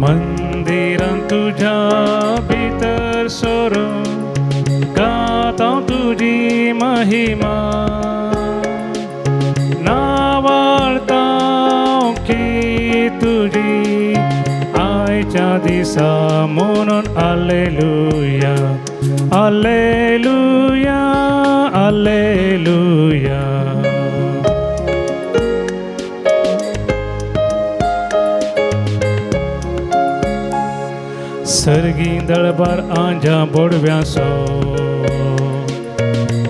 मंदिरांत तुझ्या भितर सोरून गाता तुझी महिमा नावाळता की तुझी आयच्या दिसा म्हणून हालेलुया हालेलुया हालेलुया. सर्गी दळबार आंजा बोडव्यासो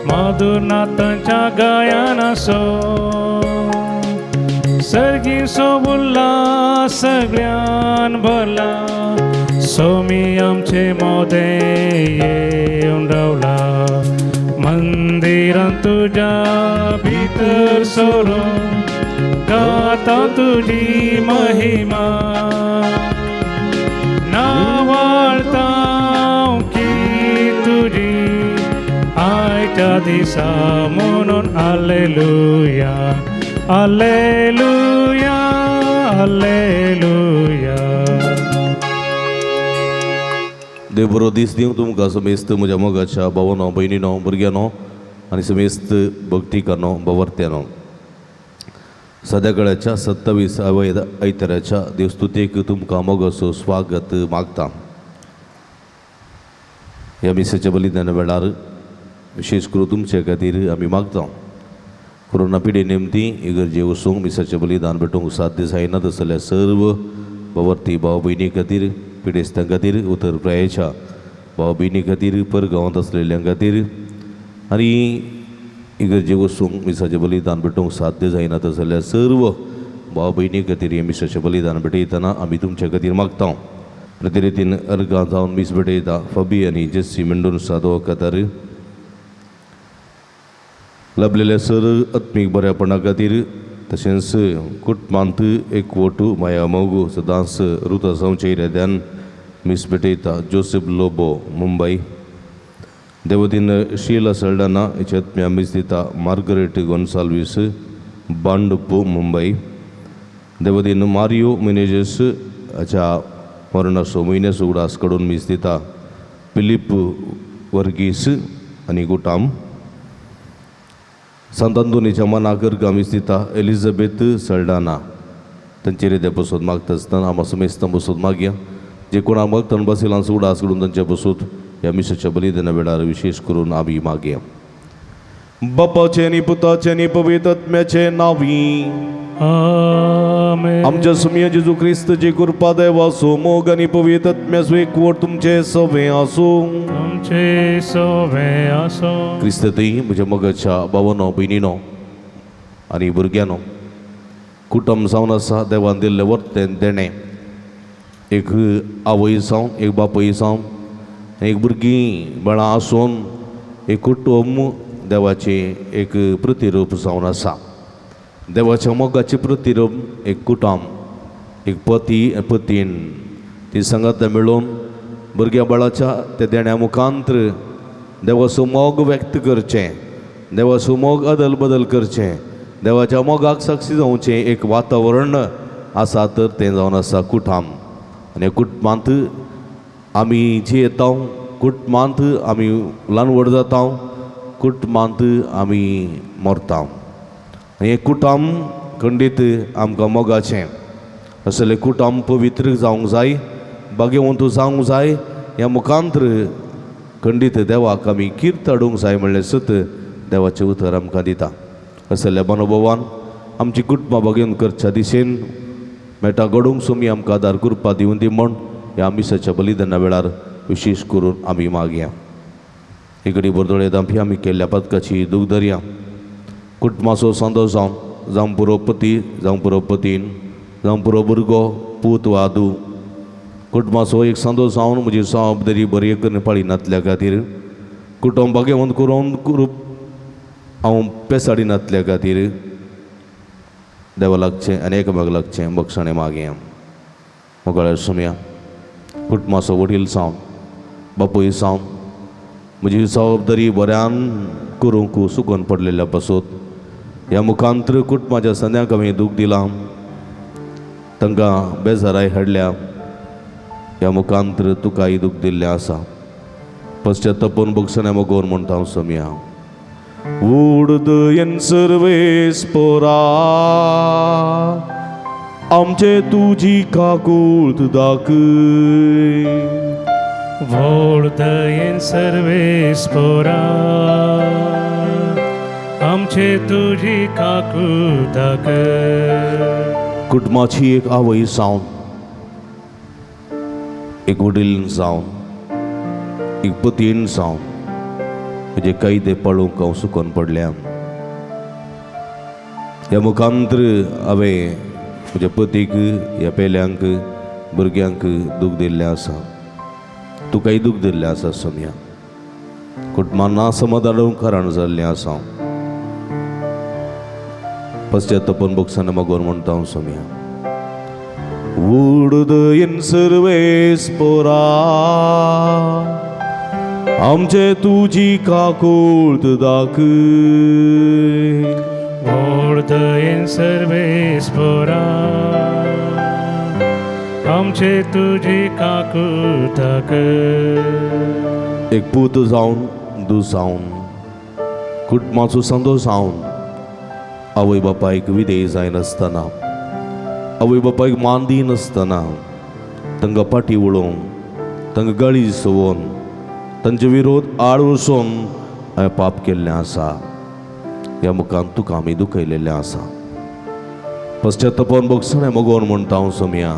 माधुर नातांच्या गायनासो सर्गी सोबुल्ला सगळ्यान भरला सोमी आमचे मोदे येऊन रावला मंदिरांत तुझ्या भितर सोरून गाता तुझी महिमा नावाळता की तुझी आयच्या दिसा म्हणून हालेलुया हालेलुया हालेलुया. देव बरो दीस दिवं तुमकां समेस्त म्हज्या मोगाच्या भावांनो भयणीनो भुरग्यांनो आनी समेस्त भक्तीकानो भावार्थ्यानो. सद्याकाळच्या 27व्या आयताराच्या देवस्तुतेक तुमकां मोगाचो स्वागत मागता. ह्या मिसाच्या बलिदाना वेळार विशेष करून तुमचे खातीर आमी मागता. कोरोना पिडे निमती इगर्जे वचूंक मिसाचें बलिदान भेटूंक साध्य जायना जाल्यार सर्व भावार्थी भाव भयणी खातीर पिडेस्तां खातीर उत्तर प्रायेच्या भाव भयणी खातीर परगांवांत आसलेल्यां खातीर आनी इगर्जे वचूंक मिसाचें बलिदान भेटूंक साध्य जायना जाल्यार सर्व भाव भयणी खातीर हें मिसाचें बलिदान भेटयतना आमी तुमच्या खातीर मागता. प्रती रितीन अर्गां जावन मीस भेटयता फबी आनी जेस्सी मेंडून सादो खातीर लाभलेल्या सर आत्मीक बऱ्यापणा खातीर तशेंच कुटुंबांत एकवटू माया मोगू सदांच रुता संचेऱ्यान मीस भेटयता जोसेफ लोबो मुंबई. देवतीन शीला सल्डाना हेची आत्म्या मीस दिता मार्गरेट गोन्साल्वीस बांडुप्पू मुंबई. देवतीन मारियो मिनेजेस हाच्या मरणाचो म्हयन्याचो उगडास कडून मीस दिता फिलीप वर्गीस आनी गुटाम. सांतांतोनीच्या मनाकर गामीस दिता एलिझाबेथ सल्डाना तांचेर ते बसत मागता आसतना आमी समेस्तां बसत मागया. जे कोण मागतना बसिलांचो उडास कडून तांच्या बसत ह्या मिसाच्या बलिदाना वेळार विशेष करून आमी मागया. बापाचे आनी पुताचे आनी पवित्र आत्म्याचे नांवी आमेन. आमच्या सुमया जेजू क्रिस्ताची कृपा देव आसूं मोग आनी पवित्र आत्म्याचो एकवट तुमचे सवे आसूं. तुमचे सवे आसो. क्रिस्ततय म्हज्या मोगाच्या भावांनो भयणीनो आनी भुरग्यांनो कुटुंब जावन आसा देवान दिल्लें वर्तें देणें. एक आवय जावन एक बापय जावन एक भुरगीं बाळां आसून एक कुटुंब देवाचें एक प्रतिरूप जावन आसा. देवाच्या मोगाचें प्रतिरूप एक कुटुंब एक पती पतीन ती संगत मेळून भुरग्या बाळाच्या त्या देण्या मुखांतर देवाचो मोग व्यक्त करचें देवाचो मोग अदल बदल करचें देवाच्या मोगाक साक्षी जावचें एक वातावरण आसा तर तें जावन आसा कुटुंब. आनी कुटुंबांत आमी जियेता कुटुंबांत आमी ल्हान व्हड जाता कुटुंबांत आमी मरता. हें कुटुंब खंडीत आमकां मोगाचें असलें कुटुंब पवित्र जावंक जाय भाग्यवंत जावंक जाय. ह्या मुखांतर खंडीत देवाक आमी किर्त हाडूंक जाय म्हणलें सत देवाचें उतर आमकां दिता. असल्या मनोभावान आमची कुटुंबां भाग्यवंत करच्या दिशेन मेटा घडोवंक सोमी आमकां आदार कृपा दिवन दी म्हण ह्या मिसाच्या बलिदाना वेळार विशेष करून आमी मागया. एक घडी बरदोळे दांपी आमी केल्ल्या पदकाची दूख धरया. कुटुंबाचो सांदो जावं पुरो पती जावं पुरो पतीन जावं पुरो भुरगो पूत वा आदू कुटुंबाचो एक सांदो जावन म्हजी जबाबदारी बरी करून पाळिनातल्या खातीर कुटुंबाक घेवन करून करूप हांव पेसाडिनातल्या खातीर देवा लागचें आनी एकामेक लागचें बक्षाणें मागया मोगाळ्या समया कुटुंबाचो वडील जावन बापूय जावन म्हजी जबाबदारी बऱ्यान करूंक सुकून पडलेल्या पासून ह्या मुखांतर कुटुंबाच्या सद्याक हांवें दूख दिलां तांकां बेजाराय हाडल्या ह्या मुखांतर तुकाय दूख दिल्लें आसा पश्चात्तापून बक्षाणें मोगोर म्हणटा हांव समया उडदयेन सर्वेस्परा आमचे तुजी काकूळट दाखय व्हडदयेन सर्वेस्परा आमचे तुजी काकूळट दाखय कुटुंबाची एक आवय जावन एक वडील जावन एक पतीन जावन म्हजे कायदे पळोवंक हांव सुकून पडल्या ह्या मुखांतर हांवें म्हज्या पतीक ह्या पेल्यांक भुरग्यांक दूख दिल्लें आसा तुकाय दूख दिल्लें आसा सोम्या कुटुंबान नासमाधान कारण जाल्लें आसा पश्चात्तापून बक्षाणें मागोर म्हणटा हांव सोम्या उडदयेन सर्वेस्परा आमचे तुजी काकूळट दाखय व्हडदयेन सर्वेस्परा आमचे तुजी काकूळट दाखय एक पूत जावन दूस जावन कुटुंबाचो सांदो जावन आवय बापायक विधेय जायनासतना आवय बापायक मान दिनासतना तांकां पाटी वळोवन तांकां गळी सवोवन तांचे विरोध आड वचोन हांवें पाप केल्लें आसा ह्या मुखान तुका आमी दुखयलेलें आसा पश्चात्तापून बक्षाणें मोगोन म्हणटा हांव सोम्या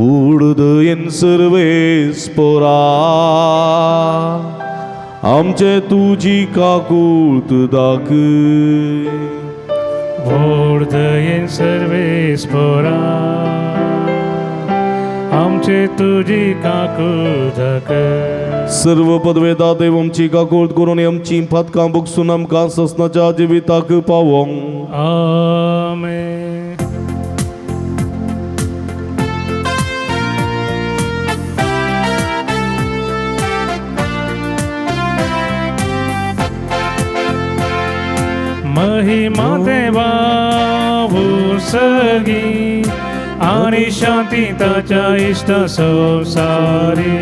उडदयेन सर्वेस्परा आमचे तुजी काकूळट दाखय व्हडदयेन सर्वेस्परा आमचे तुजी काकूळट दाखय सर्व पदवेदा देव आमची काकूळट करून आमची फातकां बगसून आमकां ससनाच्या जिविताक पावोंक आमेन महिमा देवा सगी आणि शांती ताच्या इष्ट संसारी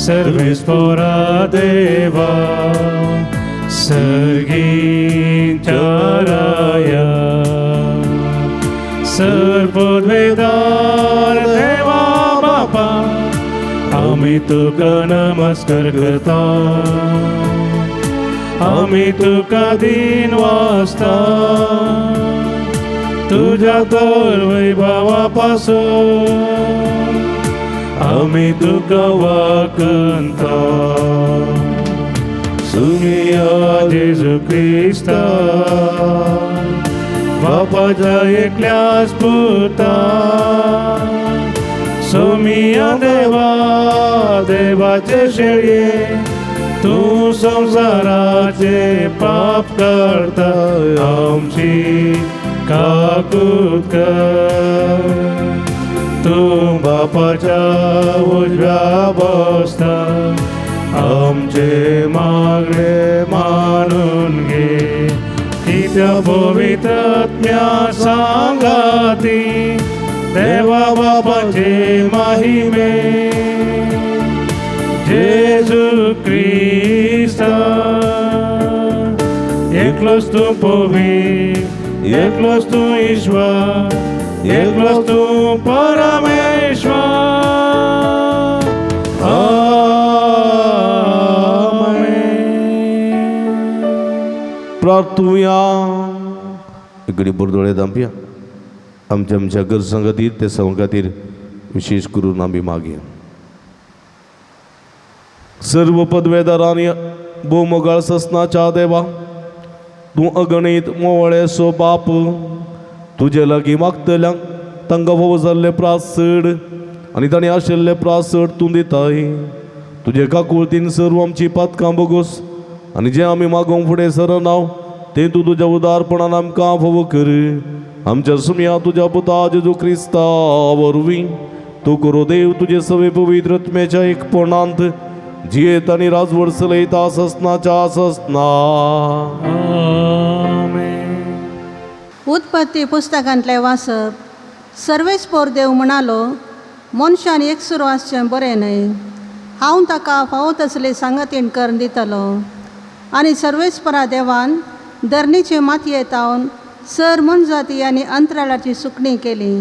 सर्वेस्परा देवा सगींच्या राया सर्वोद्वेदार देवा बापा आम्ही तुका नमस्कार करता आम्ही तुका दिन वाजता तुझ्या तर वैभवापासून आम्ही तुका वाकंता सुमिया जेजू क्रिस्ता बापाच्या एकल्याच पुता सोमिया देवा देवाचे शेळये तू संसाराचे पाप करता आमची काकूळट कर तू बापाच्या उजव्या बसता आमचे मागणे मानून घे त्या पवित्र आत्म्या सांगाती देवा बापाचे महिमे जेजू क्रिस्ता एकलोच तू पवित्र एकलोच तू ईश्वर एकलोच तू परमेश्वर प्रार्थुया इकडे बुरदोळे दांपया आमच्या आमच्या गरजां खातीर ते सवां खातीर विशेष करून आमी मागया सर्व पदवेदारांनी भोवमोगाळ ससनाच्या देवा तूं अगणित मोवळेसो बाप तुजे लागीं मागतल्यांक तांकां फोव जाल्ले प्रास चड आनी ताणें आशिल्ले प्रासड तूं दिताय. तुजे काकुळतीन सर्व आमची पातकां बोगोस आनी जें आमी मागोवंक फुडें सरनाव तें तूं तुज्या उदारपणान आमकां फावो कर. आमच्या सुमया तुज्या पुता जेजू क्रिस्ता वरवीं तूं करो देव तुजे सवे पवित्र आत्म्याच्या एकपणांत जियेत आनी राजवट चलयता ससनाच्या ससना. उत्पत्ती पुस्तकांतलें वाचप. सर्वेस्पोर देव म्हणालो, मनशान एकसुरो आसचें बरें न्हय. हांव ताका फावो तसली सांगतीण करून दितलो. आनी सर्वेस्परा देवान धरणीचे मातयेंत हावन सर मनजाती आनी अंतराळाची सुकणी केली.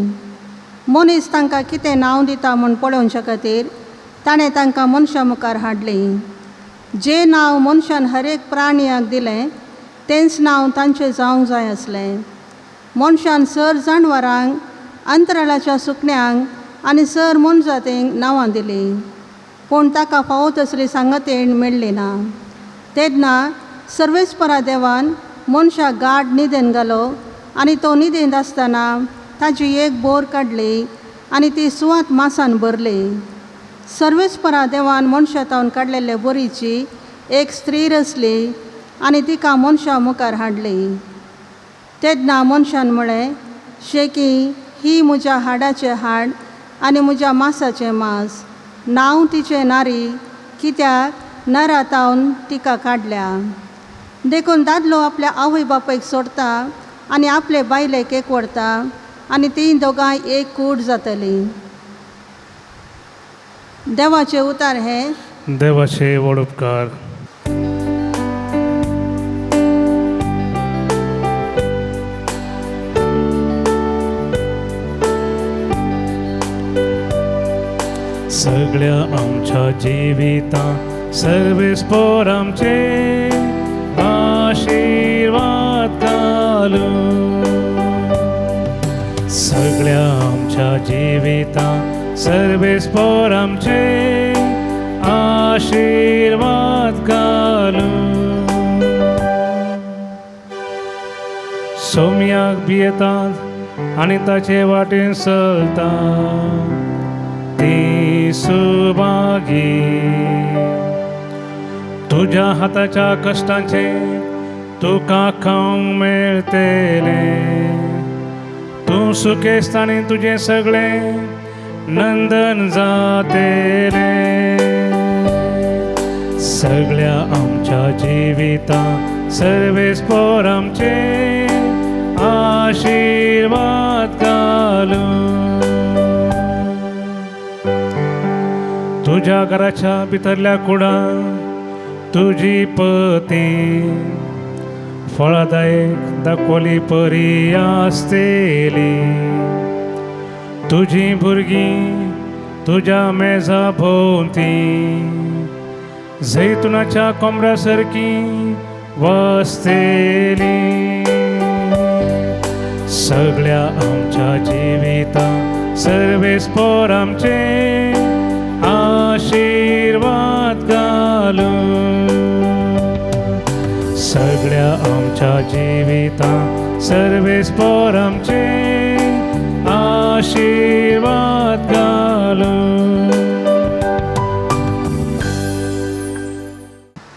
मनीस तांकां कितें नांव दिता म्हूण पळोवचे खातीर ताणें तांकां मनशा मुखार हाडलीं. जें नांव मनशान हर एक प्राणयाक दिलें तेंच नांव तांचें जावंक जाय आसलें. मनशान सर जानवरांक, अंतराळाच्या सुकण्यांक आनी सर मनजातींक नांवां दिलीं. पूण ताका फावो तसली सांगतेण मेळ्ळी ना. तेन्ना सर्वेस्परा देवान मनशाक गाढ न्हिदेन घालो आनी तो न्हिदेंत आसतना ताची एक बोर काडली आनी ती सुवात मांसान भरली. सर्वेस्परा देवान मनशा तावन काडलेले बोरीची एक स्त्री रचली आनी तिका मनशा मुखार हाडली. तेन्ना मनशान म्हळें, शेकी ही म्हज्या हाडाचें हाड आनी म्हज्या मांसाचें मांस. नांव तिचें नारी, कित्याक नरातावन तिका काडल्या. देखून दादलो आपल्या आवय बापायक सोडता आनी आपले बायलेक एकवडटा आनी तीं दोगांय एक कूड जातलीं. देवाचें उतार हे. देवाचे व्हड उपकार. सगळ्या आमच्या जिवितांत सर्वेस्पोर आमचे आशीर्वाद घालूं. सगळ्या आमच्या जिवितांत सर्वेस्पोर आमचे आशीर्वाद घालूं. सोम्याक भियेतात आनी ताचे वाटेन चलतात ती सुभागी. तुज्या हाताच्या कश्टांचे तुका खावंक मेळटलें. तूं सुखेस्तानी तुजें सगळें नंदन जातलें. सगळ्या आमच्या जिवितांत सर्वेस्पोर आमचे आशीर्वाद घालूं. तुज्या घराच्या भितरल्या कुडांत तुजी पती फळदायक दाखोली परी आसतली. तुजीं भुरगीं तुज्या मेजा भोंवती जैतुनाच्या कोमरा सारकीं वसतलीं. सगळ्या आमच्या जिवितांत सर्वेस्पोर आमचे आशीर्वाद घालूं. सगळ्या आमच्या जिवितांत सर्वेस्पोर आमचे आशीर्वाद घालूं.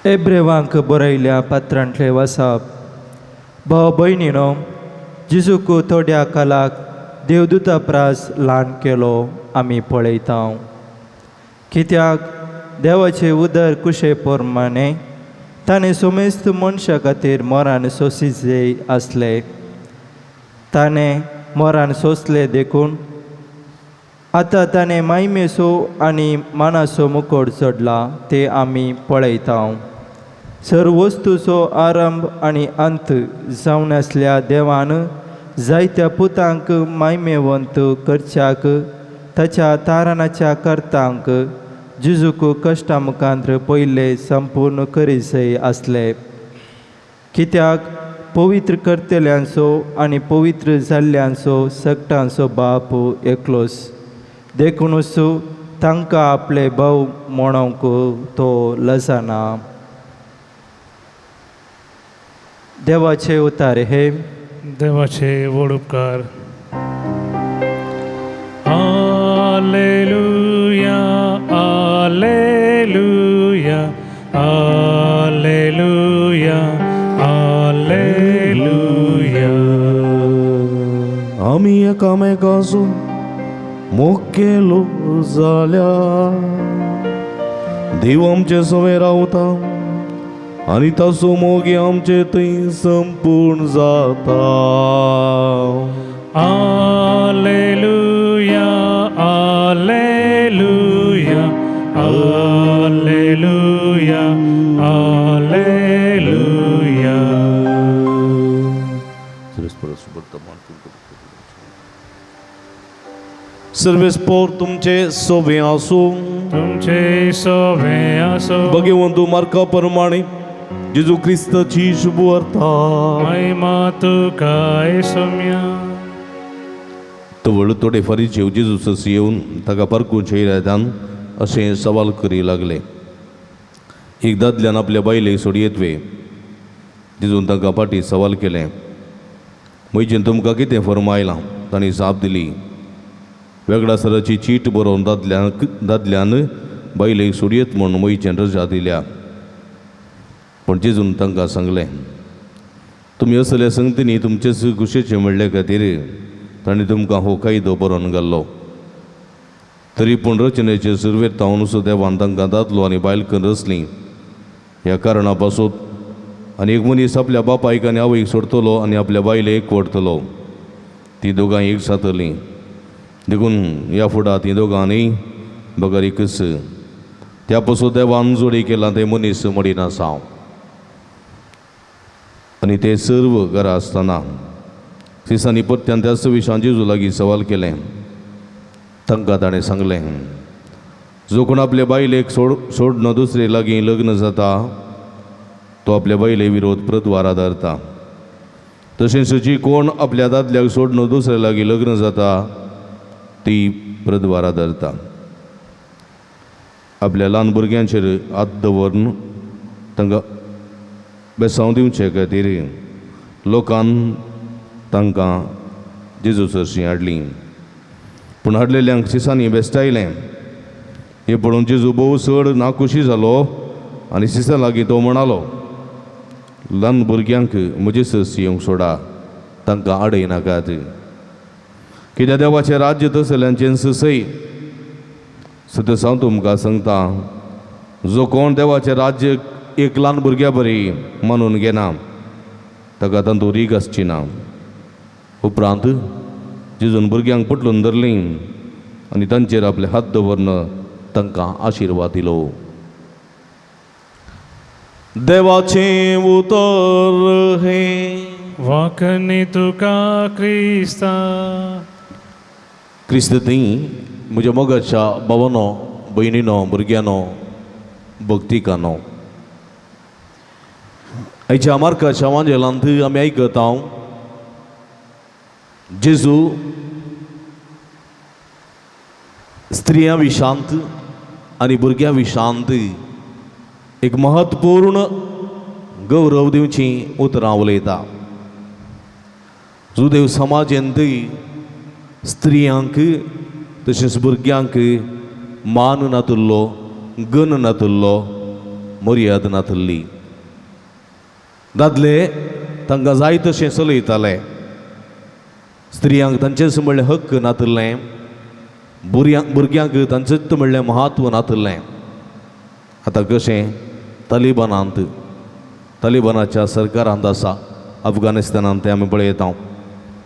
एब्रेवांक बरयल्या पात्रांतले वाचप. भाव भयणीनो, जेजूक थोड्या कालाक देवदूता प्रास ल्हान केलो आमी पळयता. कित्याक देवाचे उदर कुशे पोरमाणे ताणें सोमेस्त मनशा खातीर मोरान सोंसीचे आसले. ताणें मोरान सोंसले देखून आतां ताणें मायमेचो आनी मानाचो मुकोट चडला ते आमी पळयता. सर्व वस्तूचो आरंभ आनी अंत जावन आसल्या देवान जायत्या पुतांक मायमेवंत करच्याक ताच्या तारणाच्या कर्तांक जेजूक कश्टा मुखांत्र पयले संपूर्ण करीसय आसले. कित्याक पवित्र करतेल्यांचो आनी पवित्र जाल्ल्यांचो सगटांचो बाप एकलोच. देखूनच तांकां आपले भाव म्हणूंक तो लजाना. देवाचे उतार हे. देवाचे व्हड उपकार. हालेलुया. Alleluia, Alleluia, Alleluia. आम्ही एकामेकासून मोकेलो झाल्या देव आमचे सवय रावता आणि तासो मोगी आमचे थंय संपूर्ण जाता. Alleluia, Alleluia, Alleluia, Alleluia. सर्वेस्पोर तुमचे सोबे आसो. तुमचे सोवे असो भगवंतू मार्का प्रमाणे जेजू ख्रिस्ताची शुभ वार्ता. महिमा तुका येसुम्या. तवळ थोडे फरीचे जेजूस येवन ताका परकून शैरान अशें सवाल करी लागले. एक दादल्यान आपल्या बायलेक सोडी येतवे. जेजून ताका फाटीं सवाल केलें, म्हयजेन तुमकां कितें फर्मायलां? तांणी जाप दिली, वेगळ्या सराची चीट बरोवन दादल्यान बायलेक सोडयेत म्हूण मोईचें रजा दिल्या. पण जेजून तांकां सांगलें, तुमी असल्या संगतींनी तुमचेच कुशेचें म्हणले खातीर ताणें तुमकां हो कायदो बरोवन घाल्लो. तरी पूण रचनेचे सुरवेर तावन सुद्दां देवान तांकां दादलो आनी बायल करून रचलीं. ह्या कारणां पासून आनी एक मनीस आपल्या बापायक आनी आवयक सोडतलो आनी आपल्या बायलेक व्हरतलो. तीं दोगांय एक जातलीं. देखून ह्या फुडां तीं दोगांनी बगर एकच. त्या पासून देवान जोडी केला ते मनीस मडीन आसा. आनी ते सर्व घरा आसतना दिसांनी परत्यान त्याच विशयान जेजू लागीं सवाल केलें. तांकां ताणें सांगलें, जो कोण आपले बायलेक सोडून दुसरे लागीं लग्न जाता तो आपल्या बायले विरोध प्रतवारा धरता. तशेंच जी कोण आपल्या दादल्याक सोडून दुसरे लागीं लग्न जाता ती प्रतवारा धरता. आपल्या ल्हान भुरग्यांचेर हात दवरून तांकां बेसांव दिवचे खातीर लोकान तांकां जेजू सरशीं हाडलीं. पूण हाडलेल्यांक सिसांनी बेश्टायलें. हें पळोवन जेजू भोव चड नाखुशी जालो आनी सिसां लागीं तो म्हणालो, ल्हान भुरग्यांक म्हजे सरशी येवंक सोडा, तांकां आडयनाकात. कित्याक देवाचें राज्य तसल्यांचें ससय. सतत हांव तुमकां सांगता, जो कोण देवाचें राज्य एक ल्हान भुरग्या बरी मानून घेना ताका तातूंत रीग आसची ना. उपरांत जेजून भुरग्यांक पटलून धरलीं आनी तांचेर आपले हात दवरून तांकां आशिर्वाद दिलो. देवाचें उतर हे वाकनी तुका क्रिस्ता. क्रिस्त थंय म्हज्या मोगाच्या भावानो, भयणीनो, भुरग्यानो, भक्तिकानो, आयच्या मार्काच्या वांजेलांत आमी आयकता जेजू स्त्रियां विशांत आनी भुरग्यां विशांत एक महत्वपूर्ण गौरव दिवची उतरां उलयता. जुदेव समाजांत स्त्रियांक तशेंच भुरग्यांक मान नातुल्लो, गन नातुल्लो, मर्याद नातुल्ली. दादले तांकां जाय तशें चलयताले. स्त्रियांक तांचेच म्हणलें हक्क नातुल्लें, भुरग्यांक तांचेच म्हणलें म्हत्व नातुल्लें. आतां कशें तालिबानाच्या सरकारांत आसा अफगानिस्तानांत तें आमी पळयता.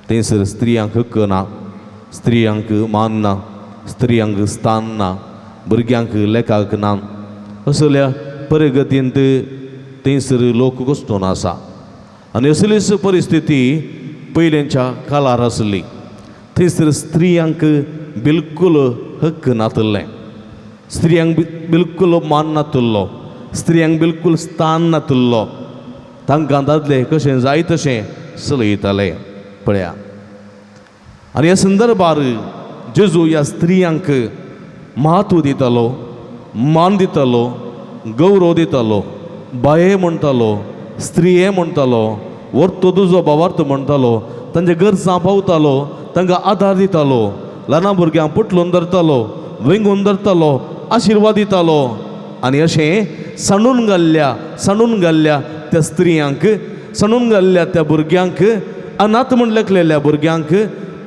थंयसर स्त्रियांक हक्क ना, स्त्रियांक मान ना, स्त्रियांक स्थान ना, भुरग्यांक लेखाक ना. असल्या परिगतींत थंयसर लोक घुस्टून आसा. आनी असलीच परिस्थिती पयलींच्या काळार आसली. थंयसर स्त्रियांक बिलकूल हक्क नातुल्लें, स्त्रियांक बिलकूल मान नातुल्लो, स्त्रियांक बिलकूल स्थान नातुल्लो. तांकां दादले कशें जाय तशें चलयताले पळया. आनी ह्या संदर्भार जेजू ह्या स्त्रियांक महत्व दितालो, मान दितालो, गौरव दितालो, बाये म्हणटालो, स्त्रिये म्हणटालो, वर्तो तुजो भावार्थ म्हणटालो, तांचे गरजां पावतालो, तांकां आदार दितालो, ल्हान भुरग्यांक पटलून धरतालो, वेंगून धरतालो, आशिर्वाद दितालो आनी अशें सांडून घाल्ल्या त्या स्त्रियांक, सांडून घाल्ल्या त्या भुरग्यांक, अनाथ म्हण लेखलेल्या भुरग्यांक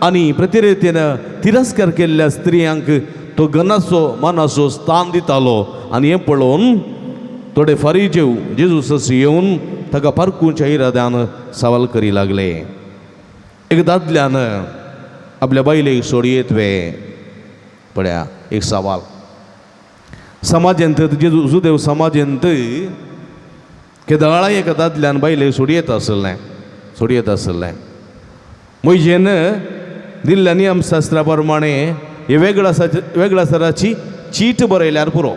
आनी प्रतिरेतीन तिरस्कार केल्ल्या स्त्रियांक तो गनाचो मानाचो स्थान दितालो. आनी हें पळोवन थोडे फारीजेव जेजूस येवन ताका पारखूच्या इराद्यान सवाल करी लागले. एक दादल्यान आपल्या बायलेक सोडयेत वे. पळया एक सवाल समाजांत जेजूदेव समाजांत केदाळा एका दादल्यान बायलेक सोडयेत आसलें. मोइजेन दिल्ल्या नियमशास्त्रा प्रमाणे हे वेगळ्या सराची चीट बरयल्यार पुरो.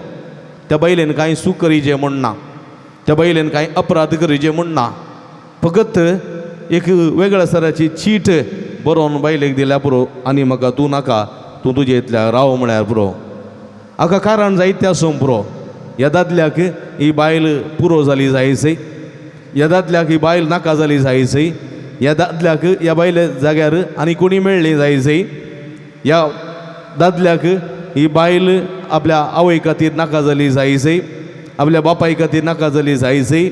त्या बायलेन कांय चूक करीचे म्हणना, त्या बायलेन कांय अपराध करीचे म्हणना, फकत एक वेगळ्या सराची चीट बरोवन बायलेक दिल्यार पुरो. आनी म्हाका तूं नाका, तूं तुजे इतल्या राव म्हळ्यार पुरो. हाका कारण जायतें आसूं पुरो. ह्या दादल्याक ही बायल पुरो जाली जायसय, ह्या दादल्याक ही बायल नाका जाली जायसय, ह्या दादल्याक ह्या बायले जाग्यार आनी कोणी मेळ्ळी जायसय, ह्या दादल्याक ही बायल आपल्या आवय खातीर नाका जाली जायसय, आपल्या बापाय खातीर नाका जाली जायसय,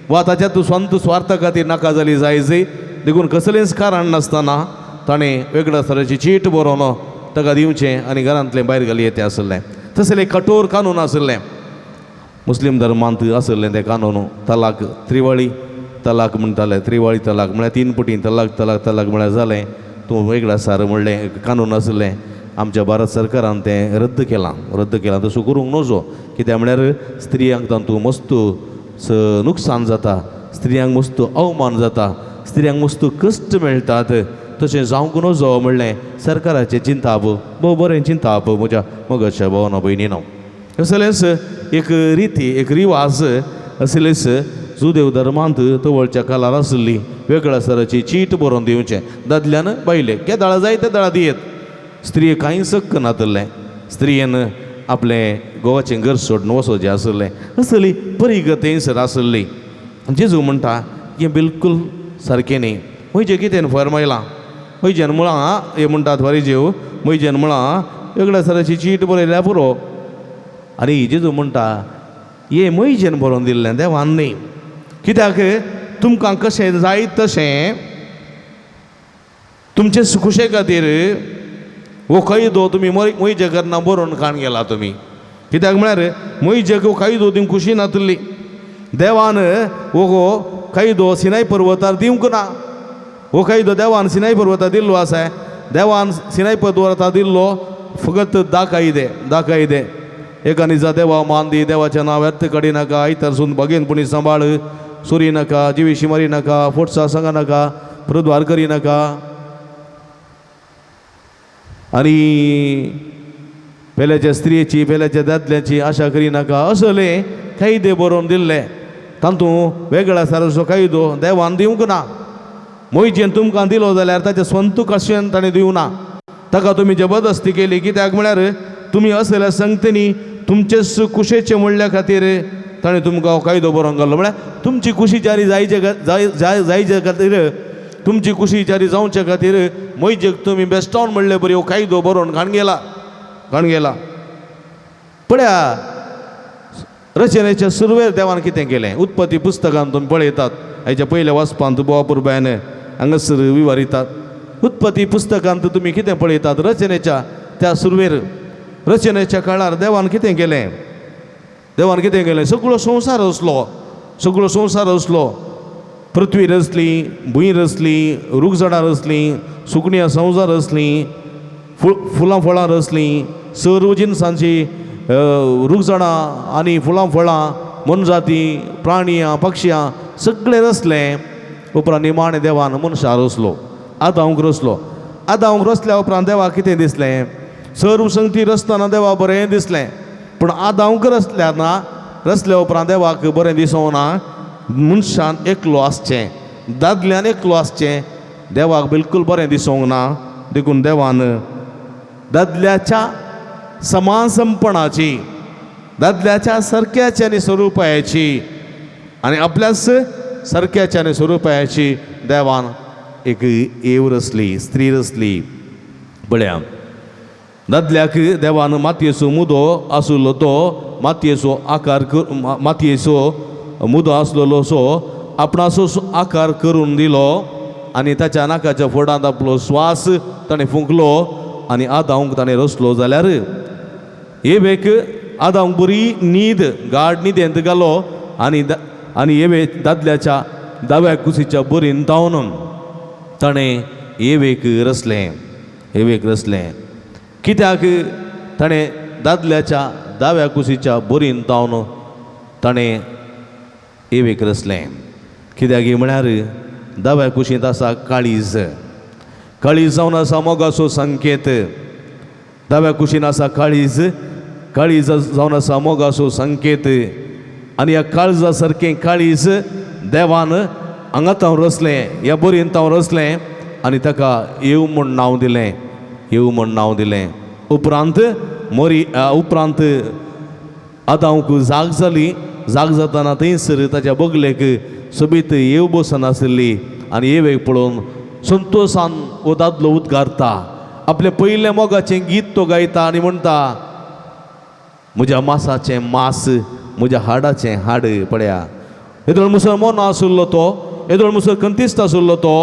वा ताच्या स्वंत स्वार्था खातीर नाका जाली जायसय. देखून कसलेंच कारण नासतना ताणें वेगळ्या तरेची चीट बरोवन ताका दिवचें आनी घरांतलें भायर घाली येतें आसलें. तसलें कठोर कानून आसलें मुस्लीम धर्मांत आसलें तें कानून. तलाक त्रिवाळी तलाक म्हणटाले, त्रिवाळी तलाक म्हळ्यार 3 पटी तलाक तलाक तलाक म्हळ्यार जालें. तूं वेगळा सार म्हणलें कानून आसलें. आमच्या भारत सरकारान तें रद्द केलां. तसो करूंक नजो. कित्याक म्हळ्यार स्त्रियांक तातूंत मस्त नुकसान जाता, स्त्रियांक मस्त अवमान जाता, स्त्रियांक मस्त कश्ट मेळटात. तशें जावंक नजो म्हणलें सरकाराचें चिंताप, भोव बरें चिंताप म्हज्या मगच्या भावानो भयणीनो. असलेंच एक रिती, एक रिवाज असलेच जुदेव धर्मांत तवळच्या कालार आसली. वेगळ्या सराची चीट बरोवन दिवचें दादल्यान बायलेक. केदाळा जाय त्या दाळा दियेत. स्त्रियेक कांय सक्क नातलें. स्त्रियेन आपलें गोवाचें घर सोडून वचोचें आसलें. असली बरी गतेसर आसली. जेजू म्हणटा हें बिलकूल सारकें न्ही. म्हजें कितें फरमायलां म्हज्यान म्हळां हे म्हणटात फारीजेव, म्हज्यान म्हळां वेगळ्या सराची चीट बरयल्यार पुरो. आनी जेजू म्हणटा हे म्हज्यान बरोवन दिल्लें देवान न्ही. कित्याक तुमकां कशें जाय तशें तुमचे सुखुशे खातीर हो कायदो तुमी म्हज्या करना बरोवन काण गेला तुमी. कित्याक म्हळ्यार म्हज्याक हो कायदो दिवंक खुशी नातली. देवान हो कायदो सिनाय पर्वतार दिवंक ना. हो कायदो देवान सिनाय पर्वतार दिल्लो आसा. देवान सिनाय पर्वतार दिल्लो फकत दाखय. एकानिजा देवा मान दी, देवाचें नांव व्यर्थ काडी नाका, इतरसून भगेनपणी सांबाळ, चोरी नाका, जिवीशी मारी नाका, फोटसा सांगा नाका, प्रद्वार करी नाका. आनी पेल्याच्या स्त्रियेची, पेल्याच्या दादल्याची आशा करी नाका. असले कायदे बरोवन दिल्ले. तातूंत वेगळ्या सारचो कायदो देवान दिवंक ना. मोयजेन तुमकां दिलो जाल्यार ताच्या स्वंत कशें ताणें दिवं ना. ताका तुमी जबरदस्ती केली. कित्याक म्हळ्यार तुमी असल्या संगतींनी तुमचे कुशेचे म्हणल्या खातीर ताणें तुमकां हो कायदो बरोवन घाल्लो. म्हळ्यार तुमची कुशी जारी जायचे खातीर, तुमची कुशी जारी जावचे खातीर मोयजेक तुमी बेस्टॉन म्हणले बरी हो कायदो बरोवन घाण गेला. पळया रचनेच्या सुरवेर देवान कितें केलें. उत्पत्ती पुस्तकांत तुमी पळयतात. हेच्या पयल्या वाचपांत बोवापूर बायन हांगासर विवरितात. उत्पत्ती पुस्तकांत तुमी कितें पळयतात. रचनेच्या त्या सुरवेर, रचनेच्या काळार देवान कितें केलें. सगळो संवसार असलो. पृथ्वी रचली, भूंय रचली, रूखझाडां रचली, सुकणीं संवसार रचली, फुलां फळां रचली, सर्व जिनसांची रूखझाडां आनी फुलां फळां, मनजाती, प्राणियां, पक्षियां सगळें रचलें. उपरांत निमाणे देवान मनशां रचलो, आदांक रचल्या उपरांत देवाक कितें दिसलें. सर्व संगती रचतना देवा बरें दिसलें. पूण आदांक रचल्या उपरांत देवाक बरें दिसूंक ना. मनशान एकलो आसचें, दादल्यान एकलो आसचें देवाक बिलकूल बरें दिसूंक ना. देखून देवान दादल्याच्या समासमपणाची, दादल्याच्या सारक्याची आनी स्वरुपायाची आनी आपल्याच सारक्याची आनी स्वरुपायाची देवान एक येव रचली, स्त्री रचली. पळया दादल्याक देवान मातयेचो मुदो आसलो तो मातयेचो आकार मातयेचो मुदो आसलेलो सो आपणाचो आकार करून दिलो आनी ताच्या नाकाच्या फोडांत आपलो स्वास ताणें फुंकलो आनी आदांक ताणें रचलो जाल्यार एवेक आदांक बरी न्हीद गाढ न्हिदेंत घालो आनी एवे दादल्याच्या दाव्या कुशीच्या बरीन तावन ताणें एवेक रचलें कित्याक ताणें दादल्याच्या दाव्या कुशीच्या बरीन तावन ताणें एवेक रचलें कित्याक म्हळ्यार दाव्या कुशींत आसा काळीज जावन आसा मोगाचो संकेत दाव्या कुशीन आसा काळीज जावन आसा मोगाचो संकेत आनी ह्या काळजा सारकें काळीज देवान हांगा तावन रचलें ह्या बरीन तावन रचलें आनी ताका येव म्हूण नांव दिलें उपरांत आदांक जाग जाताना थंयसर ताच्या बगलेक सोबीत येव बसून आशिल्ली आनी येवेक पळोवन संतोशान हो दादलो उद्गारता आपले पयले मोगाचें गीत तो गायता आनी म्हणटा म्हज्या मांसाचें मांस म्हज्या हाडाचें हाड पळया येदोळ मुसळ मोन आसुल्लो तो येदोळ मुसळ कंतिश्ट आसुल्लो तो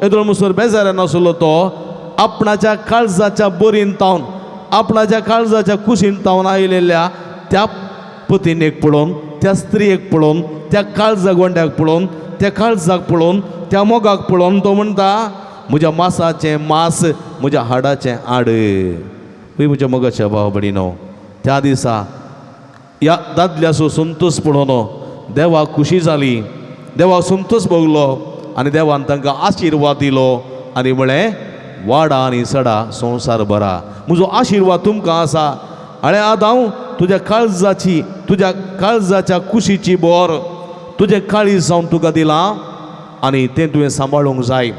येदोळ मुसळ बेजारान आसुल्लो तो आपणाच्या काळजाच्या बरीन तावन आपणाच्या काळजाच्या कुशीन तावन आयिल्ल्या त्या पतीनेक पळोवन त्या स्त्रियेक पळोवन त्या काळजा गोंड्याक पळोवन त्या काळजाक पळोवन त्या मोगाक पळोवन तो म्हणटा म्हज्या मांसाचें मांस म्हज्या हाडाचें हाड म्हज्या मोगाच्या भाव भयणीनो त्या दिसा ह्या दादल्याचो संतोश पळोवन देवाक खुशी जाली देवाक संतोश भोगलो आनी देवान तांकां आशिर्वाद दिलो आनी म्हळें वाडा आनी सडा संवसार बरा म्हजो आशिर्वाद तुमकां आसा आळे आदांव तुज्या काळजाच्या कुशीची बोर तुजें काळीज जावन तुका दिलां आनी तें तुवें सांबाळूंक जाय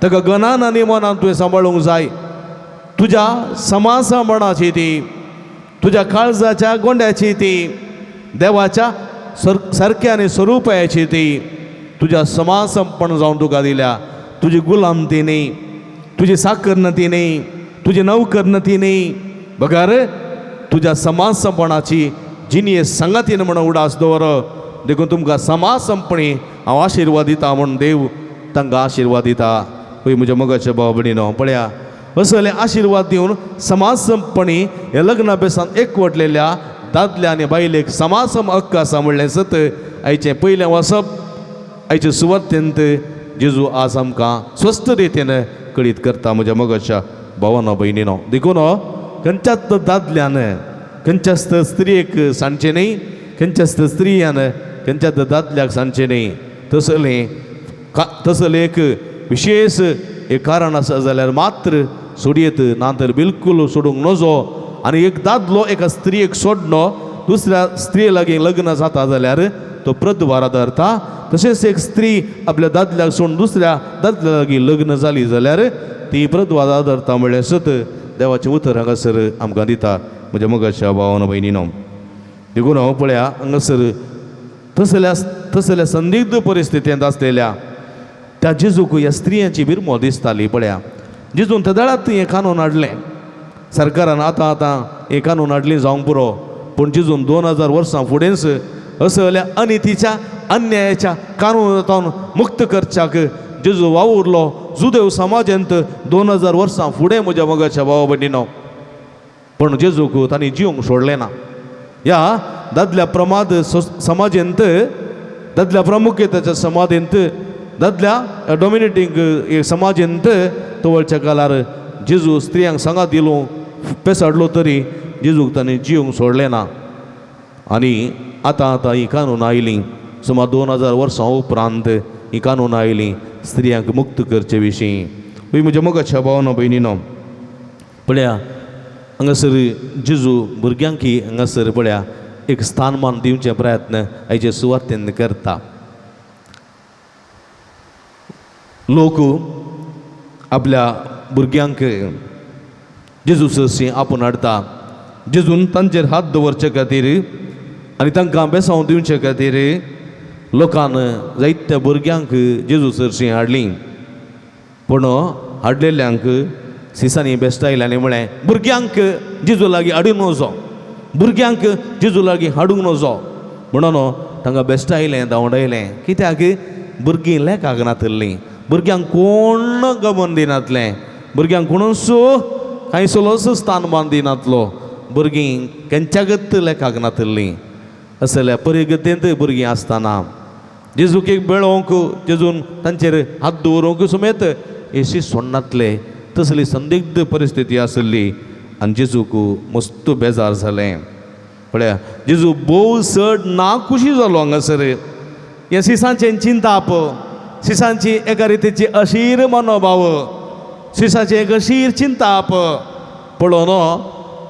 ताका गनान आनी मनान तुवें सांबाळूंक जाय तुज्या समासपणाची ती तुज्या काळजाच्या गोंड्याची ती देवाच्या सारक्या आनी स्वरुपाची ती तुज्या समासपण जावन तुका दिल्या तुजी गुलामती न्ही तुजी साकरनती न्ही तुजी नवकरनती न्ही बगार तुज्या समासपणाची जिनी संगातीन म्हणून उडास दवर देखून तुमकां समासपणी हांव आशिर्वाद दिता म्हूण देव तांकां आशिर्वाद दिता पळय म्हज्या मोगाच्या भाव भयणीनो पळया असले आशिर्वाद दिवन समासपणी हे लग्ना बेसान एकवटलेल्या दादल्या आनी बायलेक समासम हक्क आसा म्हणलें सत आयचें पयलें वचप आयचे सुवातेंत जेजू आज आमकां स्वस्थ रितीन कळीत करता म्हज्या मोगाच्या भावानो भयणीनो देखून खंयच्याच दादल्यान खंयच्याच स्त्रियेक सांडचें न्ही खंयच्याच स्त्रियान खंयच्याच दादल्याक सांडचें न्ही तसलें एक विशेष एक कारण आसा जाल्यार मात्र सोडयेत ना तर बिलकूल सोडूंक नजो आनी एक दादलो एका स्त्रियेक सोडलो दुसऱ्या स्त्रिये लागीं लग्न जाता जाल्यार तो प्रद्वार धरता तशेंच एक स्त्री आपल्या दादल्याक सोडून दुसऱ्या दादल्या लागीं लग्न जाली जाल्यार ती प्रद्वार धरता म्हणलें सत देवाचें उतर हांगासर आमकां दिता म्हज्या मोगाच्या भावानो भयणीनो देखून हांव पळया हांगासर तसल्या संदिग्ध परिस्थितींत आसलेल्या त्या जेजूक ह्या स्त्रियांची बिरमो दिसताली पळया जेजून त्या दळात हें कानून हाडलें सरकारान आतां हें कानून हाडलीं जावंक पुरो पूण जेजून 2000 वर्सां फुडेंच असल्या अनितीच्या अन्यायाच्या कानूनांतून मुक्त करच्याक जेजू वावुरलो जुदेव समाजांत 2000 वर्सां फुडें म्हज्या मोगाच्या भावा भयणीनो पण जेजूक तांणी जिवंक सोडलें ना ह्या दादल्या प्रमाद समाजांत दादल्या प्रामुख्यतेच्या समाजांत दादल्या डॉमिनेटींग समाजांत तवळच्या काळार जेजू स्त्रियांक सांगात दिलो पेसाडलो तरी जेजूक तांणी जिवंक सोडलें ना आनी आतां ही कानून आयलीं सुमार 2000 वर्सां उपरांत ही कानून आयलीं स्त्रियांक मुक्त करचे विशीं म्हज्या मोगाच्या भावानो भयणीनो पळया हांगासर जेजू भुरग्यांक हांगासर पळया एक स्थानमान दिवचे प्रयत्न हाचे सुवातेन करता लोक आपल्या भुरग्यांक जेजू सरशी आपूण हाडटा जेजून तांचेर हात दवरचे खातीर आनी तांकां बेसांव दिवचे खातीर लोकान जायत्या भुरग्यांक जेजू सरशी हाडलीं पूण हाडलेल्यांक सिसांनी बेश्टा आयल्यानी म्हळें भुरग्यांक जेजू लागीं हाडूंक नजो, भुरग्यांक जेजू लागीं हाडूंक नजो म्हणून तांकां बेश्टा आयलें धांवडायलें. कित्याक भुरगीं लेखाक नातलीं, भुरग्यांक कोण गमन दिनातलें, भुरग्यांक कोणूच कांय सोलोस स्थान मान दिनातलो, भुरगीं केंच्यागत लेखाक नातलीं. असल्या परिगतेंत भुरगीं आसतना जेजूक एक बेळोवंक, जेजून तांचेर हात दवरूंक समेत येशी सोडनातले तसली संदिग्ध परिस्थिती आसली. आनी जेजूक मस्त बेजार जालें. पळया जेजू भोव चड नाखुशी जालो हांगासर. ह्या सिसांचें चिंताप, सिसांची एका रितीची अशीर मनोभाव, सिसांची एक अशीर चिंताप पळोवन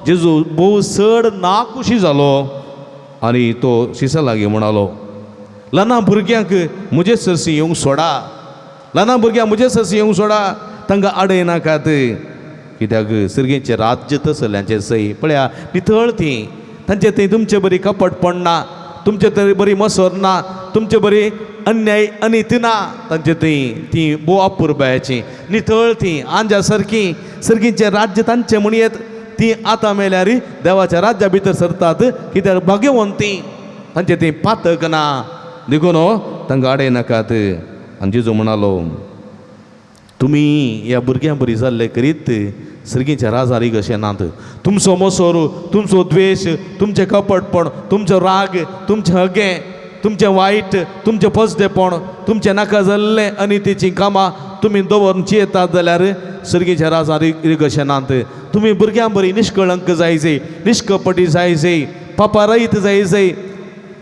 जेजू भोव चड नाखुशी जालो. आनी तो सिसा लागीं म्हणालो, ल्हाना भुरग्यांक म्हजे सरसी येवंक सोडा, ल्हाना भुरग्यांक म्हजे सरसी येवंक सोडा, तांकां आडयनाकात. कित्याक सर्गेचें राज्य तसल्यांचें सई. पळया नितळ ती, तांचे थंय तुमचे बरी कपट पडना, तुमचे थंय बरी मसर ना, तुमचे बरी अन्याय अनित ना, तांचे थंय ती भोव अपुरबायाची नितळ ती आंजा सारकी. सर्गीचें राज्य तांचें म्हणयत ती आतां मेल्यार देवाच्या राज्या भितर सरतात. कित्याक भाग्यवंती, तांचे थंय पातक ना, देखून तांकां आडयनाकात. आनी जेजू म्हणालो, तुमी ह्या भुरग्यां बरी जाल्ले करीत सर्गीच्या राजारीक अशें नात. तुमचो मसोर, तुमचो द्वेश, तुमचें कपटपण, तुमचो राग, तुमचें हगे, तुमचें वायट, तुमचें फसडेपण, तुमचें नाका जाल्लें अनितीचीं कामां तुमी दवरची येतात जाल्यार सर्गीच्या राजारीक अशें नात. तुमी भुरग्यां बरी निश्कळंक जायचे, निश्कपटी जायचे, पापारहीत जायचे,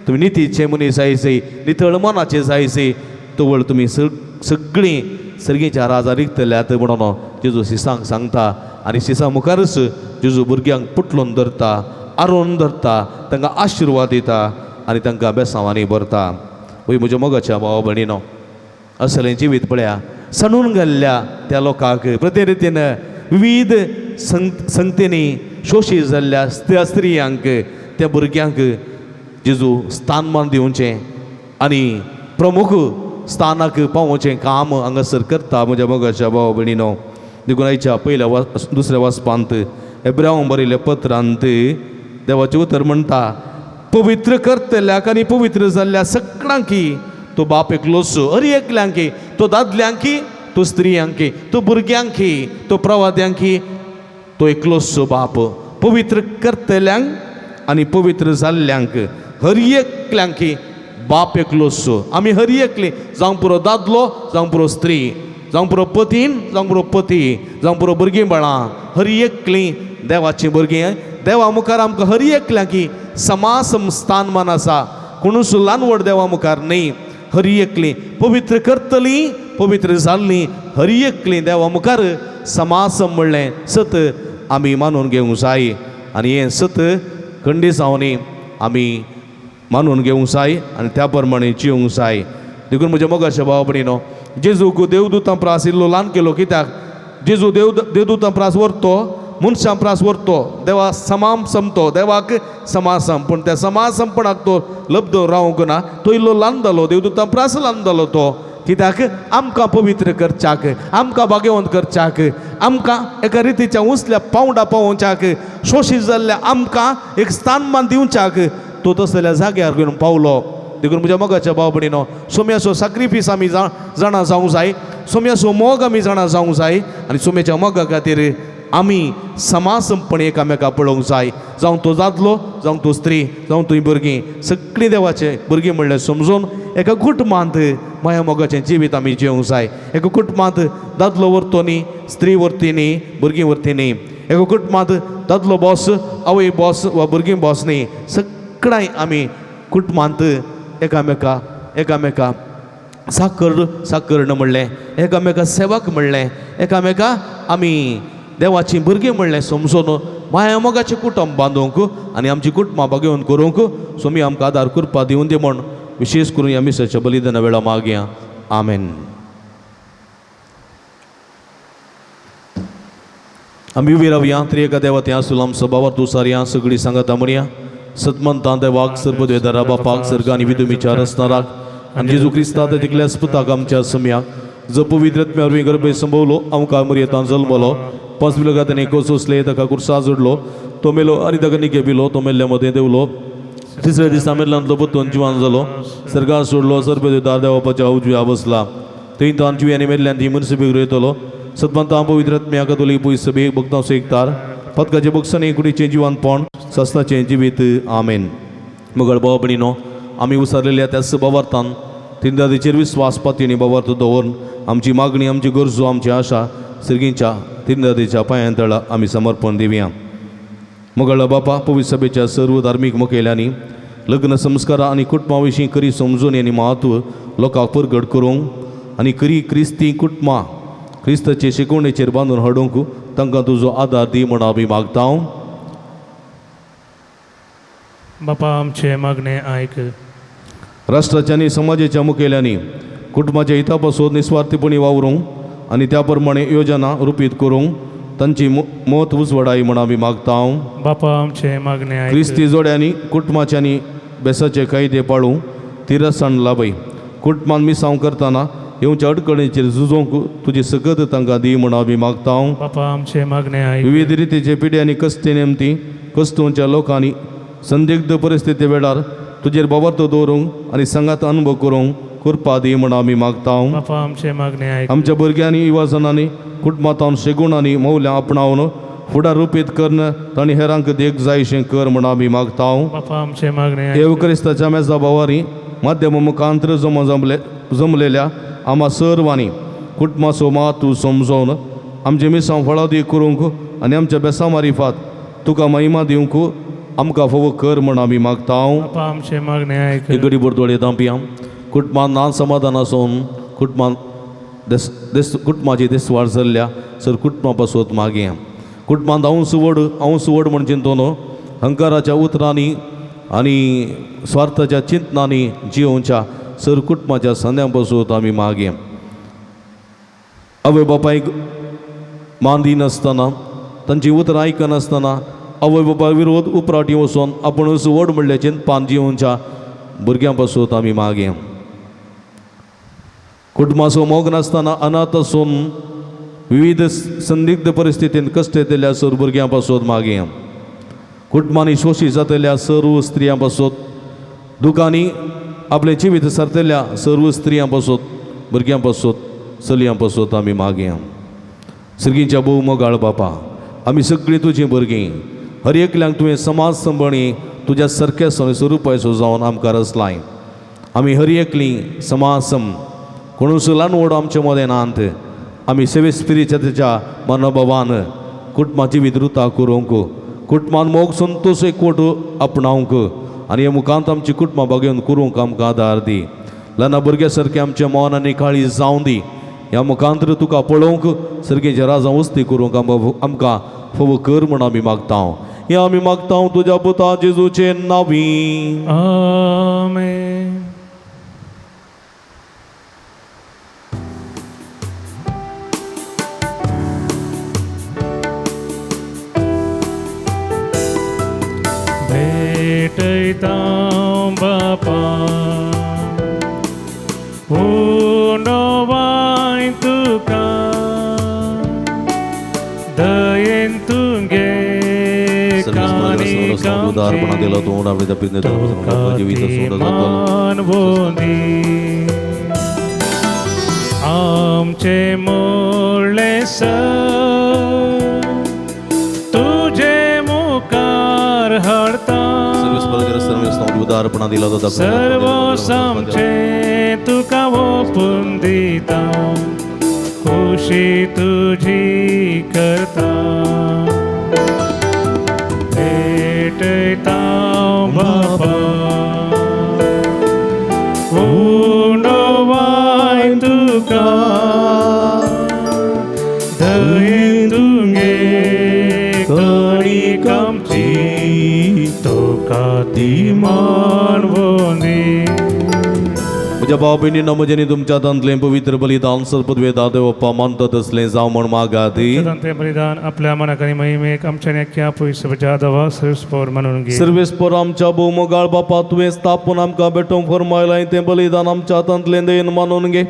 तुमी नितीचे मनीस जायचे, नितळ मनाचे जायचे, तवळ तुमी सगळीं सर्गीच्या राजारीक तल्यात म्हणून जेजू सिसांक सांगता. आनी सिसां मुखारच जेजू भुरग्यांक पुटलून धरता, आरोवन धरता, तांकां आशिर्वाद दिता आनी तांकां बेसांवांनी भरता. वय म्हज्या मोगाच्या भावा भयणीनो, असलें जिवीत पळया सणून घाल्ल्या त्या लोकांक प्रते रितीन विविध संगतींनी शोशीत जाल्ल्या त्या स्त्रियांक, त्या भुरग्यांक जेजू स्थानमान दिवचें आनी प्रमुख स्थानाक पावोवचें काम हांगासर करता. म्हज्या मोगाच्या भाव भयणीनो, देखून आयच्या पयल्या दुसऱ्या वाचपांत हेब्रांवांक बरयल्ल्या पत्रांत देवाचें उतर म्हणटा, पवित्र करतल्याक आनी पवित्र जाल्ल्या सगळ्यांकी तो बाप एकलोच, हर एकल्यांकी, तो दादल्यांकी, तो स्त्रियांकी, तो भुरग्यांकी, तो प्रवाद्यांकी, तो एकलोच बाप. पवित्र करतल्यांक आनी पवित्र जाल्ल्यांक हर एकल्यांकी बाप एकलोच. आमी हर एकली, जावं पुरो दादलो, जावं पुरो स्त्री, जावं पुरो पतीन, जावं पुरो पती, जावं पुरो भुरगीं बाळां, हर एकली देवाची भुरगीं. देवा मुखार आमकां हर एकल्यांकी समासम स्थानमान आसा. कोणूच ल्हान व्हड देवा मुखार न्ही. हर एकली पवित्र करतली, पवित्र जाल्लीं हर एकली देवा मुखार समासम म्हणलें सत आमी मानून घेवंक जाय. आनी हें सत खंडिसांवांनी आमी मानून घेवंक जाय आनी त्या प्रमाणे जिवंक जाय. देखून म्हज्या मोगाच्या भावा भयणीनो, जेजूक देवदूतां प्रास इल्लो ल्हान केलो. कित्याक जेजू देवदूतां प्रास व्हरतो, मनशां प्रास व्हरतो, देवा समाम समतो, देवाक समासम, पूण त्या समासमपणाक तो लब्ध रावंक ना. तो इल्लो ल्हान जालो, देवदूतां प्रास ल्हान जालो तो. कित्याक आमकां पवित्र करच्याक, आमकां भाग्यवंत करच्याक, आमकां एका रितीच्या उंचल्या पावंडा पावोवच्याक, शोशीत जाल्ल्या आमकां एक स्थानमान दिवच्याक तो तसल्या जाग्यार घेवन पावलो. देखून म्हज्या मोगाच्या भाव भयणीनो, सोम्याचो सॅक्रिफीस आमी जाणा जावंक जाय, सोम्याचो मोग आमी जाणा जावंक जाय आनी सोम्याच्या मोगा खातीर आमी समासमपणी एकामेकाक पळोवंक जाय. जावं तो दादलो, जावं तो स्त्री, जावं तुवें भुरगीं, सगळीं देवाचे भुरगीं म्हणलें समजून एका कुटुंबांत माया मोगाचें जिवीत आमी जिवंक जाय. एका कुटुंबांत दादलो व्हरतो न्ही, स्त्री व्हरती न्ही, भुरगीं व्हरती न्ही. एका कुटुंबांत दादलो बॉस, आवय बॉस वा भुरगीं बॉस न्ही. सगळ्यां आमी कुटुंबांत एकामेका साकरण म्हणलें, एकामेका सेवक म्हणलें, एकामेका आमी देवाची भुरगीं म्हणलें समजून माया मोगाचें कुटुंब बांदूंक आनी आमची कुटुंबां भाग्यवंत करूंक सोमी आमकां आदार कृपा दिवून दी म्हण विशेश करून ह्या मिसाच्या बलिदाना वेळा मागया. आमेन. आमी उबी रावया. त्रिएका देवा त्या सुलाम सभावार तुसारया सगळीं सांगाता म्हणया. सतमंतां देवाक सर्वदेदारा बापाक सर्ग आनी विदुमीच्या रचनाराक आनी जेजू क्रिस्तांत तिकल्या स्पुताक आमच्या सम्याक जो पवित्र आत्म्यावरवीं गर्भे संभवलो, आमकां मरियेंतां जल्मलो, पांच बिलो घातनी कोसोसले ताका कुर्सा जोडलो तो मेलो आनी ताका निके पिलो तो मेल्ल्या देवलो तिसऱ्या दिसा मेल्ल्यांतलो परतून जिवान जालो सर्गार सोडलो सर्पदार देवापाच्या उजव्या बसला थंय तांची आनी मेल्ल्यान ती मनसबीक रोयतलो सतमंता पवित्र आत्म्या कातोलीक पयस सभेक भक्तां सेकतार पदकाचे बक्षांनी कुडीचें जिवानपण सस्ताचें जिवीत आमेन. मगळ भाव भयणीनो आमी उसारलेल्या त्या सभावार्थान तिनदादीचेर विस्वास पातयेनी भावार्थ दवरून आमची मागणी आमची गरजो आमची आशा सर्गींच्या तिनदादीच्या पांयां तळा आमी समर्पण दिवया. मगळ बापा पवित्र सभेच्या सर्व धार्मीक मुखेल्यांनी लग्न संस्कारा आनी कुटुंबा विशीं खरी समजून आनी म्हत्व लोकांक परगट करूंक आनी खरी क्रिस्ती कुटुंबां क्रिस्ताचे शिकवणेचेर बांदून हाडूंक तांकां तुजो आदार दी म्हण आमी मागता. बापा आमचे मागणे आयक. राष्ट्राच्या आनी समाजाच्या मुखेल्यांनी कुटुंबाच्या हिता पासून निस्वार्थीपणी वावरूंक आनी त्या प्रमाणे योजना रुपीत करूंक तांची मत उजवडाय म्हण आमी मागता. बापा आमचे मागणे आयक. क्रिस्ती जोड्यांनी कुटुंबाच्यांनी बेसाचे कायदे पाळूंक तिरसाण लाभय कुटुंबान मिसांव करतना येवच्या अडचणीचेर झुजोवंक तुजी सकत तांकां दी म्हण आमी मागता. बापा आमचे मागणे आयक. विविध रितीचे पिड्यांनी कस्ते नेमती कस्तूंच्या लोकांनी संदिग्ध परिस्थिती वेळार तुजेर बाबत दवरूंक आनी संगात अनुभव करूंक कृपा दी म्हण आमी मागता. बापा आमचे मागणे आयक. आमच्या भुरग्यांनी युवाजनांनी कुटुंबांत शेगुणांनी मौल्यां आपणावन फुडार रुपीत करन तांणी हेरांक देख जायशें कर म्हण आमी मागता. बापा आमचे मागणे आयक. देव क्रिस्ताच्या मेजा भावारी माध्यम मुखांतर जमलेल्या आम्हा सर्वांनी कुटुंबाचो मातू समजोवन आमचे मिसांव फळादी करूंक आनी आमच्या बेसा मारिफात तुका महिमा दिवंक आमकां फोव कर म्हण आमी मागता. बापा आमचे मागणे आयक. एक गडी बोरतोळे तांपया कुटुंबान नान समाधान आसून कुटुंबान कुटुंबाची देसवाड जाल्ल्या सर कुटुंबा पासून मागया. कुटुंबांत हांव सुवड म्हण चिंतून हंकाराच्या उतरांनी आनी स्वार्थाच्या चिंतनांनी जिवोवच्या सर कुटुंबाच्या संद्यां पासून आमी मागया. आवय बापायक मान दिनासतना तांची उतरां आयकनासतना आवय बापा विरोध उपराटी वचोन आपूण सुवड म्हणल्या चिंतपान जिवोवच्या भुरग्यां पासून आमी मागया. कुटुंबाचो मोग नासतना अनाथ आसून विविध संदिग्ध परिस्थितींत कश्ट येतल्या सर भुरग्यां पासून मागया. कुटुंबांनी शोशीत जातल्या सर्व स्त्रियां पासून दुखांनी आपलें जिवीत सरतल्या सर्व स्त्रियां पासून भुरग्यां पासून चलयां पासून आमी मागया. सर्गींच्या भोव मोगाळ बापा आमी सगळीं तुजीं भुरगीं हर एकल्यांक तुवें समाज संबळी तुज्या सारक्या स्वरुपाचो जावन आमकां रचलाय. आमी हर एकलीं समाज कोणूच ल्हान व्हड आमचे मदें नात. आमी सेवे स्पिरिच्युअलिटीच्या मनोभावान कुटुंबाची विद्रुता करूंक कुटुंबान मोग संतोश एकवट आपणावंक आनी हे मुखांत आमची कुटुंबां बागेवन करूंक आमकां आदार दी. ल्हान भुरग्या सारकें आमच्या मौन आनी काळी जावं दी. ह्या मुखांतर तुका पळोवंक सर्गेच्या राजां वस्ती करूंक आमकां फोव कर म्हण आमी मागता. हें आमी मागता तुज्या पुता जेजूचे नांवी. आमेन. भेटयता बापा उणोवाय तुका दयेन तुगे आमचे मोडले तुझे मुखार हाडता सर्व सामचे तुका ओपून दिता खुशी तुझी करता. भेटयता बापा उणोवाय तुका दयेन तुगे कणीक आमची तुका ती मानवोनी. म्हज्या भाव भयणींनो म्हजें तुमच्या दांतलें पवित्र बलिदान सर्पद्वेदा देवप्पा मानता तसलें जावं म्हण मागात. ते बलिदान आपल्या मनाक आनी महिमेक आमच्या नेक्या पयसच्या दवा सर्वस्पोर म्हणून घे. सर्वेस्पर आमच्या भोव मोगाळ बापा तुवें स्थापून आमकां भेटोवंक फरमायलां तें बलिदान आमच्या हातांतलें दयेन मानून घे.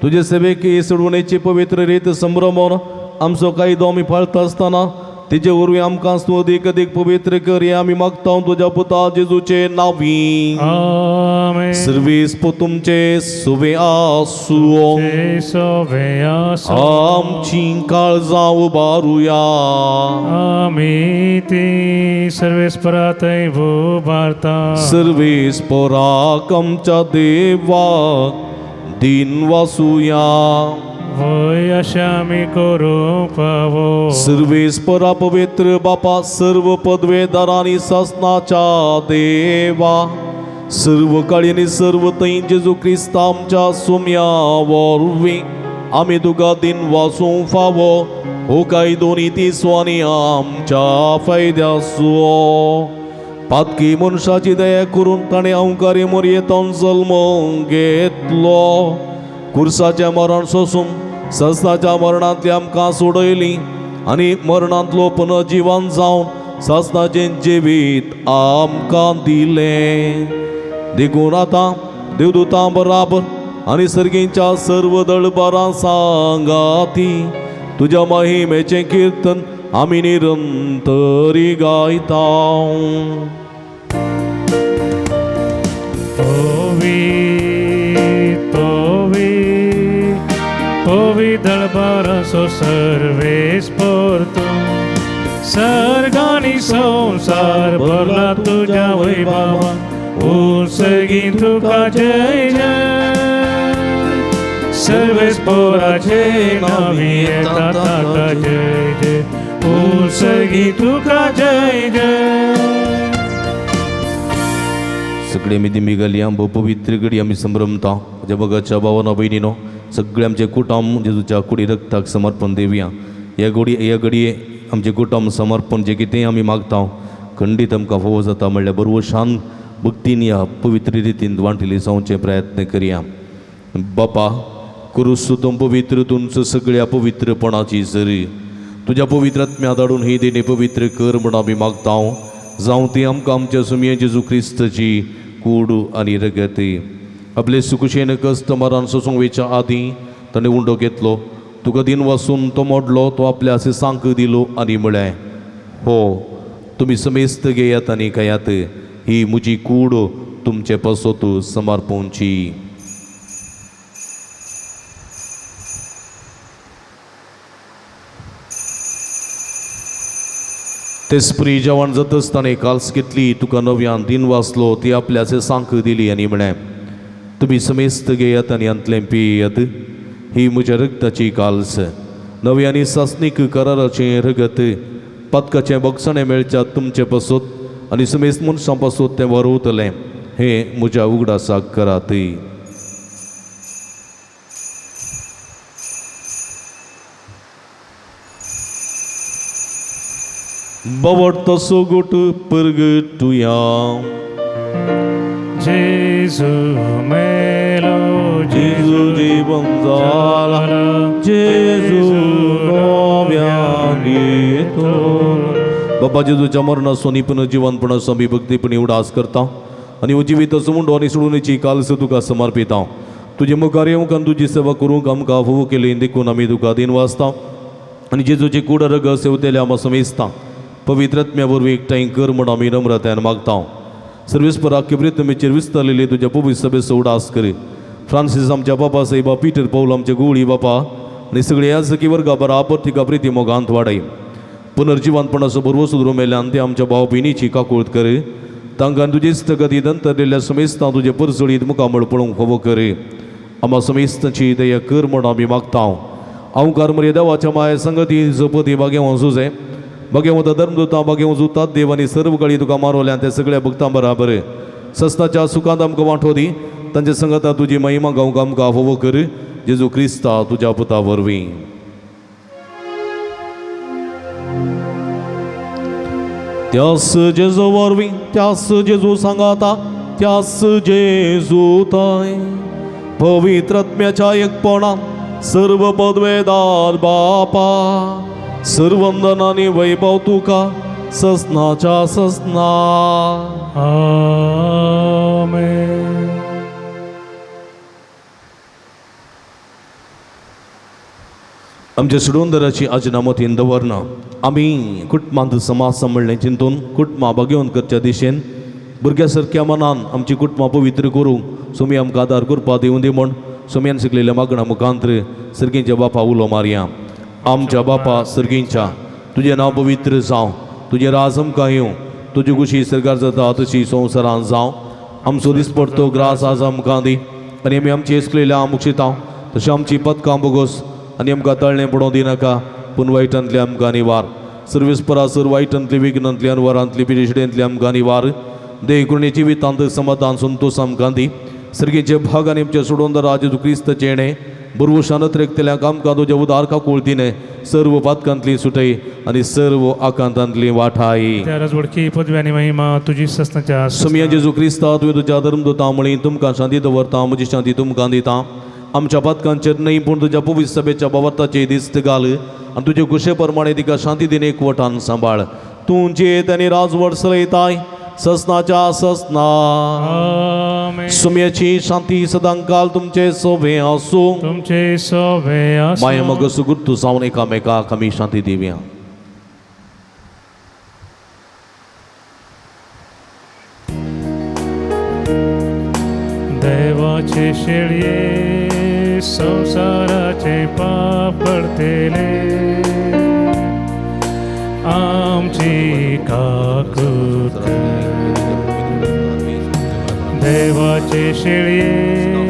तुजे सेवेक ही सोडवणेची पवित्र रीत संभ्रमोन आमचो कायदो आमी पाळता आसतना तिचे वरवीं आमकां तूं अदीक अदीक पवित्र कर हें आमी मागता तुज्या पुता जेजूचे नांवी. आमेन. सर्वीस तुमचे सुवे आसूं. आमची काळजां उबारुया. आमी ती सर्वेस्परातय उबारता. सर्वेस्पराक आमच्या देवाक दिन वासुया. वय अशा आमी करूंक पावो. सर्वेस्परा पवित्र बापा सर्व पदवेदारांनी ससनाच्या देवा सर्व काळी आनी सर्व थंय जेजू क्रिस्त आमच्या सुम्या वरवीं आमी तुका दिन वासूंक फावो. हो कायदो नितीसो आनी आमच्या फायद्याचो. पातकी मनशाची दया करून ताणें अवकारी मोरयेतान जल्म घेतलो. कुर्साचें मरण सोसून ससनाच्या मरणांतली आमकां सोडयली आनी मरणांतलो पुनर्जीवन जावन ससनाचें जिवीत आमकां दिलें. देखून आतां देवदूतां बराबर आनी सर्गींच्या सर्व दळबारां सांगाती तुज्या महिमेचें किर्तन आमी निरंतरी गायता. दळबारांचो सर्वेस परतो. सर्गानी संसार भरला तुज्या वैभवान. उर्सगी तुका जय जय. सर्वेस पोराचे नावी येता ताका जय जय. उर्सगी तुका जय जय. सगळे आमी दिमी आंबो पवित्र घडी आमी संभ्रमता. म्हज्या भगाच्या भावांनो भयणीनो सगळे आमचे कुटुंब जेजूच्या कुडी रक्ताक समर्पण देवया. ह्या घडये आमचे कुटुंब समर्पण जे कितें आमी मागता खंडीत आमकां फोव जाता म्हणल्यार बरोबर शांत भक्तीन या पवित्र रितीन वांटिली जावचे प्रयत्न करया. बापा कुरुस तुम पवित्र तुमचो सगळ्या पवित्रपणाची जरी तुज्या पवित्र आत्म्या धाडून ही देणी पवित्र कर म्हण आमी मागता. जावं ती आमकां आमच्या सुमये जेजू क्रिस्ताची कूड आनी रगत. आपले सुकुशेन कस्त मरण सोसूंक वेच्या आदीं ताणें उंडो घेतलो. तुका दिन वासून तो मोडलो तो आपल्या आसेसांक दिलो आनी म्हळें हो तुमी समेस्त घेयात आनी खायात. ही म्हजी कूड तुमचे पसोत समर्पोवची. तेसपरी जेवण जातच ताणें काल्स घेतली तुका नव्यान दिन वाचलो ती आपल्या आसेसांक दिली आनी म्हळें तुमी समेस्त घेयात आनी अंतलें पियेयात. ही म्हज्या रगताची काल्स नवी आनी सासनीक कराराचें रगत. पदकाचें बक्षणें मेळच्यात तुमचे पसोत आनी समेस्त मनशां पसोत तें वरवतलें. हें म्हज्या उगडासाक करात. बवडतसो गोट परगटुया. जेजू मेलो जेजू जीवन जाला जेजू नव्यान येतो. बाबा जेजूच्या मरणाचो निपुण जीवनपणाचो आमी भक्तीपणी उडास करता आनी हो जिविताचो मुंडो आनी सोडूनची काल्स तुका समर्पिता. तुजे मुखार येवंक तुजी सेवा करूंक आमकां फोव केली देखून आमी तुका दिन वाचता आनी जेजूची कूड रग सेवतेले आमी समेजता. पवित्र आत्म्या वरवीं एकठांय कर म्हण आमी नम्रतायेन मागता. सर्वेस्पराक किबरीतमेचेर विस्तारलेली तुज्या पवित्र सभेचो उडास कर. फ्रांसीस आमच्या बापा साहेबा पिटर पौल आमचे गुळी बापा आनी सगळे याजकी वर्गा बराबर तिका प्रिती मोगांत वाडय. पुनर्जीवनपणाचो बरवो सुद्रो मेल्यान ते आमच्या भाव भयणीची काकूळट कर. तांकां तुजे इस्तगतींत अंतरलेल्या समेस्तां तुजे परसळीत मुखामळ पळोवंक फोव कर. आम्हा समेस्तांची दया कर म्हण आमी मागता. हांव कारमरे देवाच्या माये संगती जपती बागे वचूचे बागे वता धर्मदूतां बागे वचूतात देवानी सर्व काळी तुका मारवल्यान त्या सगळ्या भक्तां बराबर सस्ताच्या सुखांत आमकां वांटो दी. तांचे संगता तुजी महिमा गावंक आमकां फोव कर. जेजू क्रिस्ता तुज्या पुता वरवीं. त्यास जेजू वरवीं त्यास जेजू सांगाता त्यास जेजू ताय पवित्र आत्म्याच्या एकपणान सर्व पदवेदार बापा सर्वंदनानी वैभव तुका ससनाच्या ससना. आमेन. आमच्या सुडोंदराची आज नामतीन दवरना आमी कुटुंबांत समाज सांबाळणे चिंतून कुटुंबां बागेवन करच्या दिशेन भुरग्या सारक्या मनान आमची कुटुंबां पवित्र करूंक सोमी आमकां आदार करपा दिवं दी म्हण सोम्यान शिकलेल्या मागणा मुखांत्र सर्गींच्या बापा उलो मारया. आमच्या बापा सर्गींच्या तुजें नांव पवित्र जावं, तुजें राज आमकां येवं, तुजी कुशी सरकार जाता तशी संवसारांत जावं. आमचो दिसपडतो ग्रास आज आमकां दी आनी आमी आमची येसलेल्या मुक्षितांव तशें आमची पदकां बोगोस आनी आमकां तळणें पडोवं दिनाका पूण वायटांतली आमकां निवार. सर्वीस परासर वायटांतली विघ्नांतली वरांतली पिडेशिडेंतली आमकां निवार. देह करुणे जिवितांत समाधान संतोष आमकां दी. सर्गेचे भाग आनी आमचे सोडून राजू क्रिस्त येणे बुरवशानत रेखतल्या आमकां तुज्या उदार काकूळतीने सर्व पातकांतली सुटय आनी सर्व आकांतांतली वाठाय. त्या राजवडकी पदवी आनी महिमा तुजी सस्नाच्या सोमिया जेजू क्रिस्ता तुवें तुज्या धर्मदूतां मळी तुमकां शांती दवरता, म्हजी शांती तुमकां दिता. आमच्या पातकांचेर न्हय पूण तुज्या पवित्र सभेच्या बाबताचे दिस्त घाल आनी तुजे कुशे प्रमाणे तिका शांती दिन एकवटान सांबाळ. तूं जेत आनी राजवड चलयताय ससनाच्या ससना. आमेन. सुम्याची शांती सदांकाल तुमचे सोबे आसूं. तुमचे सोबे आसूं. माय मग सुगुर्तू जावन एकामेकाक आमी शांती दिवया. देवाचे शेळये संसाराचे पाप करतेले आमची काकूत. देवाचे शेळये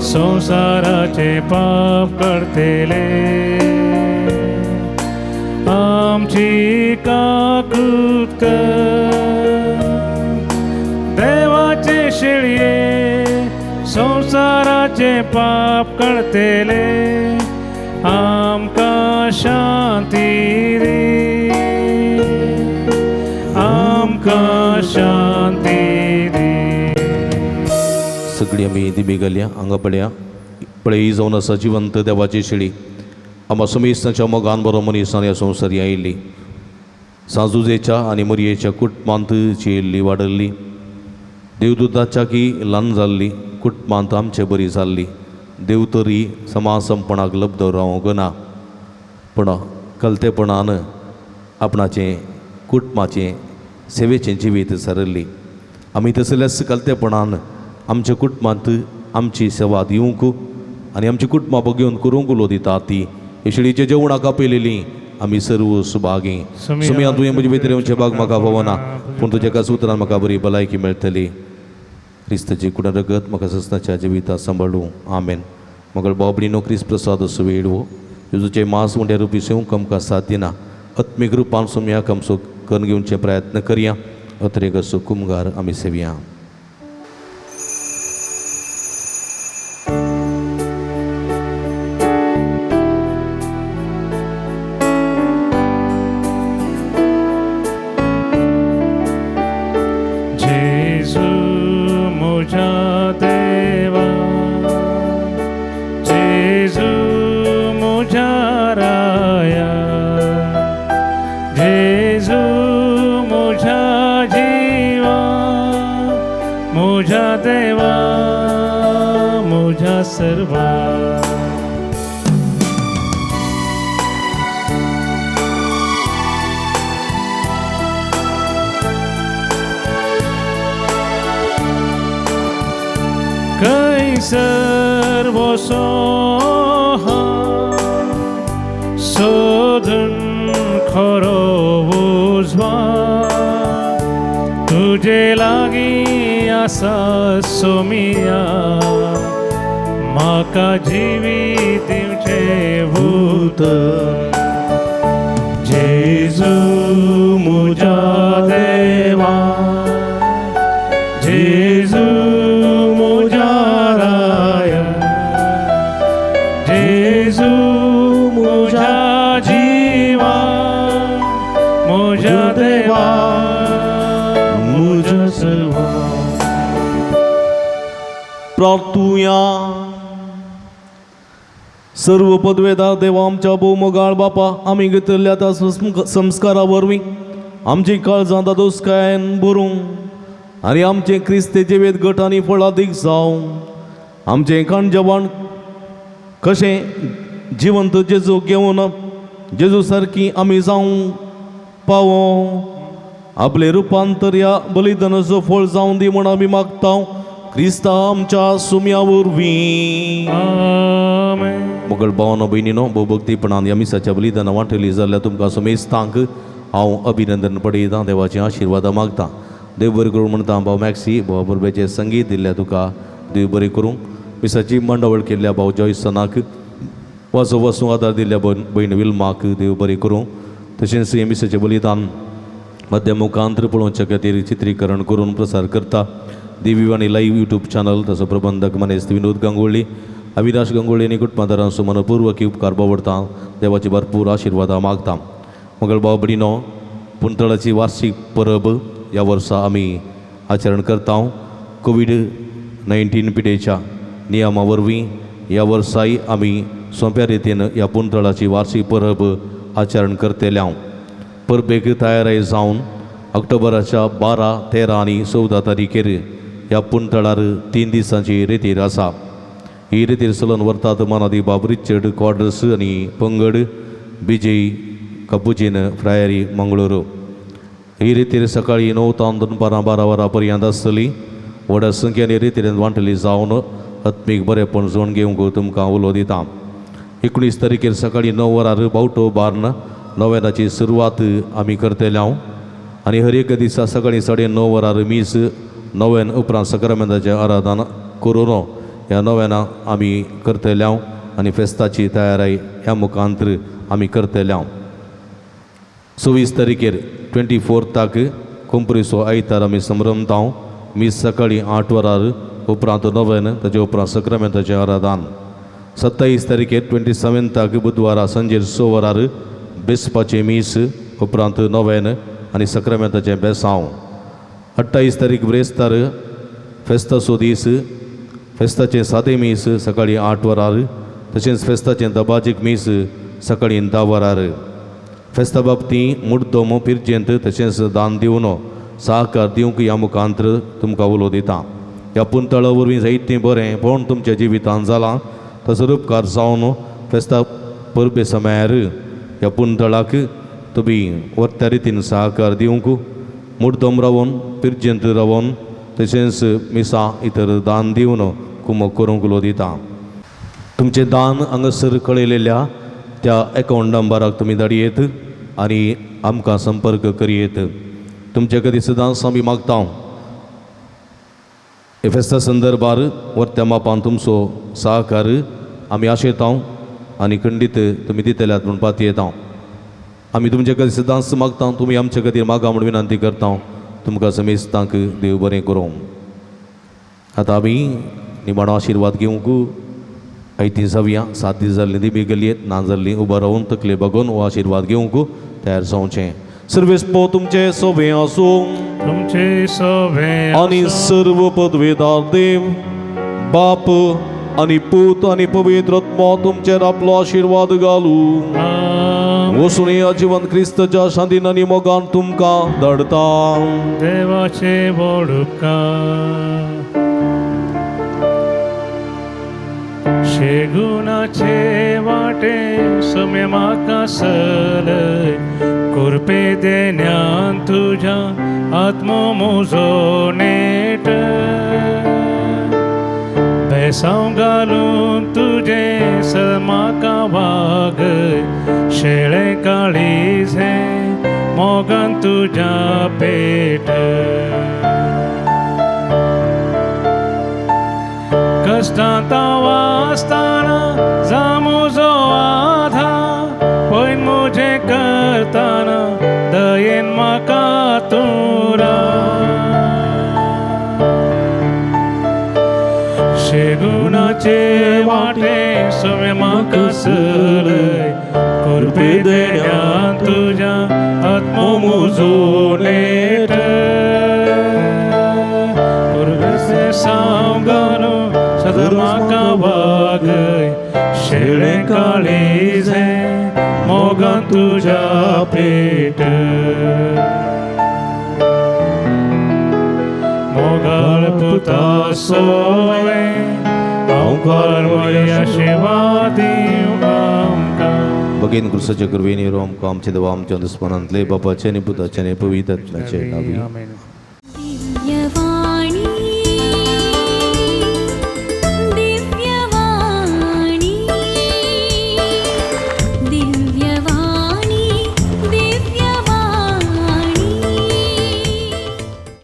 संसाराचे पाप करतेले आमची काकूत कर. देवाचे शेळये संसाराचे पाप करतेले आमकां शांती दी, आमकां शांती दी. सगळी आमी दिबी घालया हांगा पळया. पळय जावन आसा जिवंत देवाची शेळी आमा समेस्ताच्या मोगान बरो मनीस ह्या संवसारी आयिल्ली. साजुजेच्या आनी मरयेच्या कुटुंबांत येयल्ली वाडल्ली. देवदूताच्या की ल्हान जाल्ली कुटुंबांत आमचे बरी जाल्ली. देव तरी समाज संपणाक लब्ध रावंक ना पूण कलतेपणान आपणाचें कुटुंबाचें सेवेचें जिवीत सरल्ली. आमी तसल्याच कलतेपणान आमच्या कुटुंबांत आमची सेवा दिवंक आनी आमची कुटुंबां बगेवन करूंक उलो दिता ती येशळीच्या जेवणाक आपयलेली आमी सर्व सुभागी. सुमया तुवें म्हजे भितर येवचें भाग म्हाका भवना पूण तुज्या एका सुत्रान म्हाका बरी भलायकी मेळटली. क्रिस्ताची कुडा रगत म्हाका सस्ताच्या जिविता सांबाळूं. आमेन. मगळ बाबडीनो क्रिस्त प्रसाद सुवेडवो जेजूचे मास उंड्या रुपी सेवंक आमकां साध्य ना. आत्मीक रुपान सुमयाक आमचो करून घेवचे प्रयत्न करया. अत्रेक असो कुमगार आमी सेवया. सर्वा कैसर वो सोहा सोधन खरो उजवा तुझे लागी आसा सोमिया म्हाका जिवीत दिवचे भूत. जेजू म्हज्या देवा, जेजू म्हज्या राया, जेजू म्हज्या जिवा, म्हज्या देवा, म्हज्या सर्वा. प्रार्थुया. सर्व पदवेदार देवा आमच्या भोवमोगाळ बापा आमी घेतल्या त्या संस्कारा वरवीं आमची काळजां दादोसकायेन भरूं आनी आमचें क्रिस्ते जिवेत घट आनी फळादीक जावं. आमचें खाण जेवण कशें जिवंत जेजू घेवन जेजू सारकी आमी जावं पावो आपले रुपांतर या बलिदानाचो फळ जावन दी म्हण आमी मागता क्रिस्ता आमच्या सुम्या वरवीं आमेन. मुगळ भावानो भयणीनो भोवभक्तीपणान ह्या मिसाच्या बलिदानां वांटली जाल्यार तुमकां समेस्तांक हांव अभिनंदन पळयतां देवाची आशिर्वादां मागतां देव बरें करूं म्हणटा भाव मॅक्सी भाव बरोबरचें संगीत दिल्ल्या तुका देव बरें करूं मिसाची मंडवळ केल्ल्या भाव जॉयसनाक वाचो वसूं आदार दिल्ल्या भयण विल्माक देव बरें करूं तशेंच हे मिसाचें बलिदान मध्य मुखांतर पळोवच्या खातीर चित्रीकरण करून प्रसार करता देवीवाणी लाईव्ह यूट्यूब चॅनल तसो प्रबंधक मनेस्त विनोद गांगुळी अविनाश गांगुळी आनी कुटुंबादारांचो मनपूर्वक उपकार बावडता देवाची भरपूर आशिर्वादां मागता मंगळ भाव भयणीनो पुंतळाची वार्षिक परब ह्या वर्सा आमी आचरण करता कोविड-19 पिडेच्या नियमा वरवीं ह्या वर्साय आमी सोंप्या रितीन ह्या पुंतळाची वार्षिक परब आचरण करतल्या परबेक तयाराय जावन ऑक्टोबराच्या 12, 13 आनी 14 तारखेर ह्या पुंतळार 3 दिसांची रितीर आसा ही रितीर चलून व्हरतात मानादी बाब रिचर्ड क्वार्टर्स आनी पंगड बिजय कपुजीन फ्रायरी मंगळूर ही रितीर सकाळी 9 तान 12 वरां पर्यंत आसतली व्हड संख्येन रितीन वांटली जावन आत्मीक बरेपण जोड घेवंक तुमकां उलो दिता 19 तारखेर सकाळी 9 वरार बावटो बार्न नोवेनाची सुरवात आमी करतल्या आनी हर एक दिसा सकाळी 9:30 वरार मीस नोवेन उपरांत सक्रामेंताचें आराधन करून ह्या नोवेना आमी करतल्या आनी फेस्ताची तयारी ह्या मुखांतर आमी करतल्या 26 तारखेर 24 कुंपरीचो आयतार आमी संभ्रमता मीस सकाळी 8 वरार उपरांत नोवेन ताचे उपरांत सक्रामेंताचें आराधन 27 तारखेर 27 बुधवारा संजे 6 वरार बेसपाचें मीस उपरांत नोवेन आनी सक्रामेंताचें बेसांव 28 तारीख ब्रेस्तार फेस्ताचो दीस फेस्ताचें सादें मीस सकाळी 8 वरार तशेंच फेस्ताचें दबाजीक मीस सकाळी 10 वरार फेस्ता बाबतीं मुड्दोम पिरजेंत तशेंच दान दिवन सहकार दिवंक ह्या मुखांतर तुमकां उलो दिता ह्या पुंतळा वरवीं जायतें बरें पळोवन तुमच्या जिवितांत जालां तसो उपकार जावन फेस्ता परबे समयार ह्या पुंतळाक तुमी वर्त्या रितीन सहकार दिवंक मुड्दोम रावन पिरजेंत रावन तशेंच मिसा इतर दान दिवन कुमक करूंक उलो दिता तुमचें दान हांगासर कळयलेल्या त्या अकावंट नंबराक तुमी धाडयेत आनी आमकां संपर्क करियेत तुमचे खातीर सदांच आमी मागता हे फेस्ता संदर्भार वर्त्या मापान तुमचो सहकार आमी आशेता आनी खंडीत तुमी दितल्यात म्हूण पातयेता आमी तुमचे खातीर सदांच मागता तुमी आमचे खातीर मागा म्हूण विनंती करता तुमकां समेस्तांक देव बरें करूं आतां आमी निमाणो आशिर्वाद घेवंक आयती जावया 7 दीस जाल्लीं दिबी गेलयेत ना जाल्लीं उबा रावन तकले बगोवन हो आशिर्वाद घेवंक तयार जावचें सर्वेस्पो तुमचे सोबे आसूं तुमचे सवे आनी सर्व पदवेदार देव बाप आनी पूत आनी पवित्र आत्मा तुमचेर आपलो आशिर्वाद घालूं वचून ह्या जिवन क्रिस्ताच्या शांतीन आनी मोगान तुमकां धाडता देवाचे व्हड उपकार शेगुणाचे वाटे समे म्हाका सलय कुरपे देण्यान तुज्या आत्मो म्हजो नेट बेसांव घालून तुजे म्हाका वागय शेळे काळीजे मोगान तुज्या पेट कश्टांत वासताना जा म्हजो आधार पळय म्हजे करताना दयेन म्हाका तुरा शेगुणाचे वाटे समे म्हाका सलय कुरपे देण्यान तुज्या आत्मो म्हजो नेट कुरबेचे साव घालून सदर म्हाका वागय शेळे काळीजे मोगान तुज्या पेट मोगाळ पुता सोवे हांव कर्म आशिर्वाद दिवं बगेन क्रुसाच्या कृपेने आमकां आमचे देवा आमच्या दुस्मनांतले बापाचे आनी पुताचे आनी पवित्र आत्म्याचे नावी आमेन